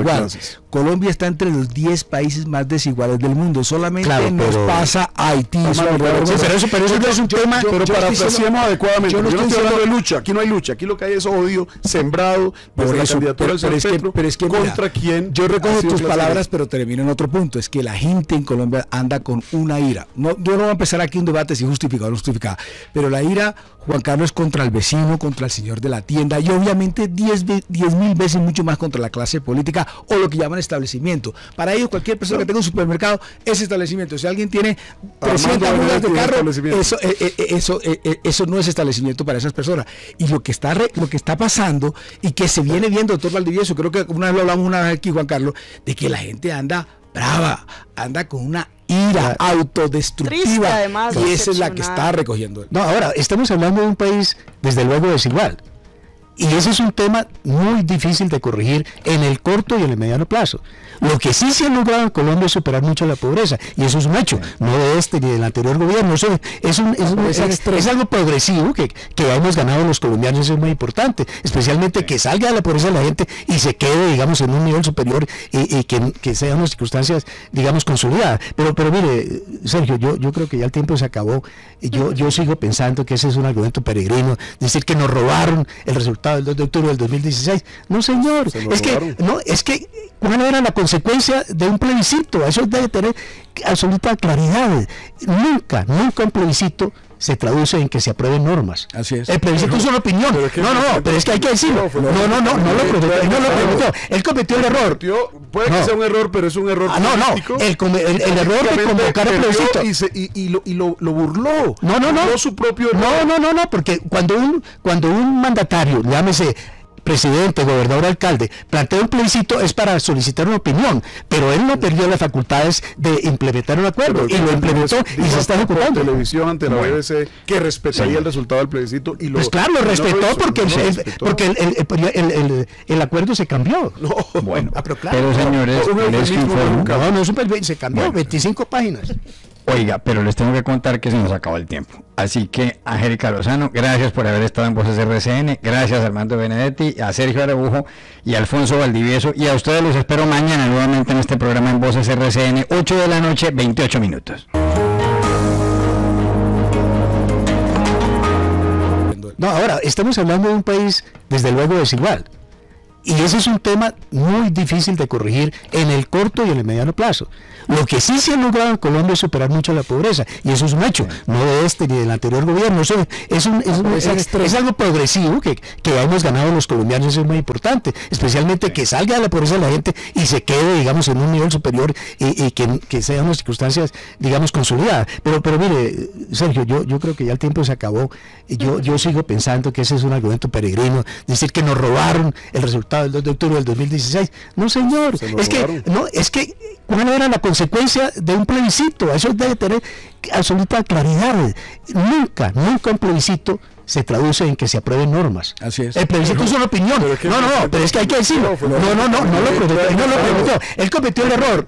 Colombia está entre los 10 países más desiguales del mundo. Solamente nos pasa a Haití. Pero eso no es un tema. Pero parafraseemos adecuadamente. Yo no estoy hablando de lucha. Aquí no hay lucha. Aquí lo que hay es odio sembrado por la candidatura del señor Petro. Pero es que contra quien. Yo recojo tus palabras, pero termino en otro punto. Es que la gente en Colombia anda con una ira. Yo no voy a empezar aquí un debate si justificado o no justificado. Pero la ira, Juan Carlos, contra el vecino, contra el señor de la tienda, y obviamente 10.000 veces mucho más contra la clase política o lo que llaman establecimiento. Para ellos, cualquier persona que tenga un supermercado es establecimiento. Si alguien tiene 300 mudas de carro, eso no es establecimiento para esas personas. Y lo que está pasando y que se viene viendo, doctor Valdivieso, creo que una vez lo hablamos aquí, Juan Carlos, de que la gente anda brava, anda con una ira autodestructiva, triste, además, y esa es la que está recogiendo. No, ahora, estamos hablando de un país, desde luego, desigual. Y ese es un tema muy difícil de corregir en el corto y en el mediano plazo. Lo que sí se ha logrado en Colombia es superar mucho la pobreza, y eso es un hecho, no de este ni del anterior gobierno. Eso es algo progresivo que hemos ganado los colombianos, eso es muy importante, especialmente que salga de la pobreza la gente y se quede, digamos, en un nivel superior, y que sean unas circunstancias, digamos, consolidadas. Pero mire, Sergio, yo creo que ya el tiempo se acabó. Yo sigo pensando que ese es un argumento peregrino, decir que nos robaron el resultado del 2 de octubre del 2016. No, señor, es que ¿cuál era la consecuencia de un plebiscito? Eso debe tener absoluta claridad. Nunca un plebiscito se traduce en que se aprueben normas. Así es. El plebiscito es una opinión. Pero es que hay que decirlo. No lo prometió. Él cometió el error. Puede que sea un error, pero es un error político. El error de convocar el plebiscito. Y lo burló. No su propio error. No, porque cuando un mandatario, llámese presidente, gobernador, alcalde, plantea un plebiscito es para solicitar una opinión, pero él no perdió las facultades de implementar un acuerdo, y lo implementó y se está ejecutando. Televisión ante la BBC que respetaría el resultado del plebiscito, y pues claro, lo respetó porque el acuerdo se cambió. Pero señores, se cambió, 25 páginas. Oiga, pero les tengo que contar que se nos acabó el tiempo. Así que, Angélica Lozano, gracias por haber estado en Voces RCN, gracias a Armando Benedetti, a Sergio Araújo y a Alfonso Valdivieso, y a ustedes los espero mañana nuevamente en este programa en Voces RCN, 8 de la noche, 28 minutos. No, ahora, estamos hablando de un país, desde luego, desigual. Y ese es un tema muy difícil de corregir en el corto y en el mediano plazo. Lo que sí se ha logrado en Colombia es superar mucho la pobreza, y eso es un hecho, no de este ni del anterior gobierno. Eso es algo progresivo que hemos ganado los colombianos, eso es muy importante, especialmente que salga de la pobreza la gente y se quede, digamos, en un nivel superior, y que sean unas circunstancias, digamos, consolidadas. Pero mire, Sergio, yo creo que ya el tiempo se acabó. Yo sigo pensando que ese es un argumento peregrino, decir que nos robaron el resultado del 2 de octubre del 2016. No, señor, es que ¿cuál era la consecuencia de un plebiscito? Eso debe tener absoluta claridad. Nunca un plebiscito se traduce en que se aprueben normas. Así es. El plebiscito es una opinión. Pero es que hay que decirlo. No lo prometió. Él cometió el error.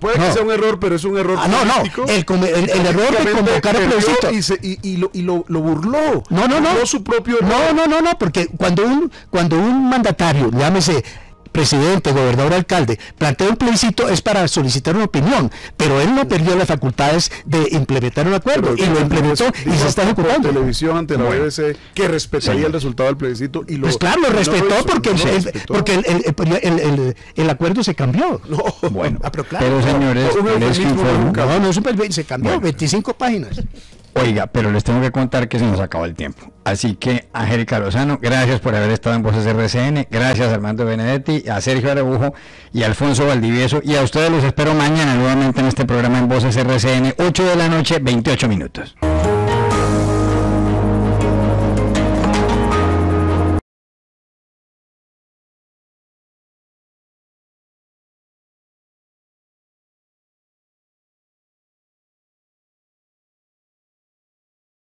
Puede que sea un error, pero es un error político. El error de convocar el plebiscito. Y lo burló. No su propio error. No, porque cuando un mandatario, llámese presidente, gobernador, alcalde, plantea un plebiscito es para solicitar una opinión, pero él no perdió las facultades de implementar un acuerdo, y lo implementó y se está ejecutando. Televisión ante la BBC que respetaría el resultado del plebiscito, y pues claro, lo respetó porque el acuerdo se cambió. Pero señores, se cambió, 25 páginas. Oiga, pero les tengo que contar que se nos acabó el tiempo. Así que, Angélica Lozano, gracias por haber estado en Voces RCN, gracias a Armando Benedetti, a Sergio Araujo y a Alfonso Valdivieso, y a ustedes los espero mañana nuevamente en este programa en Voces RCN, 8 de la noche, 28 minutos.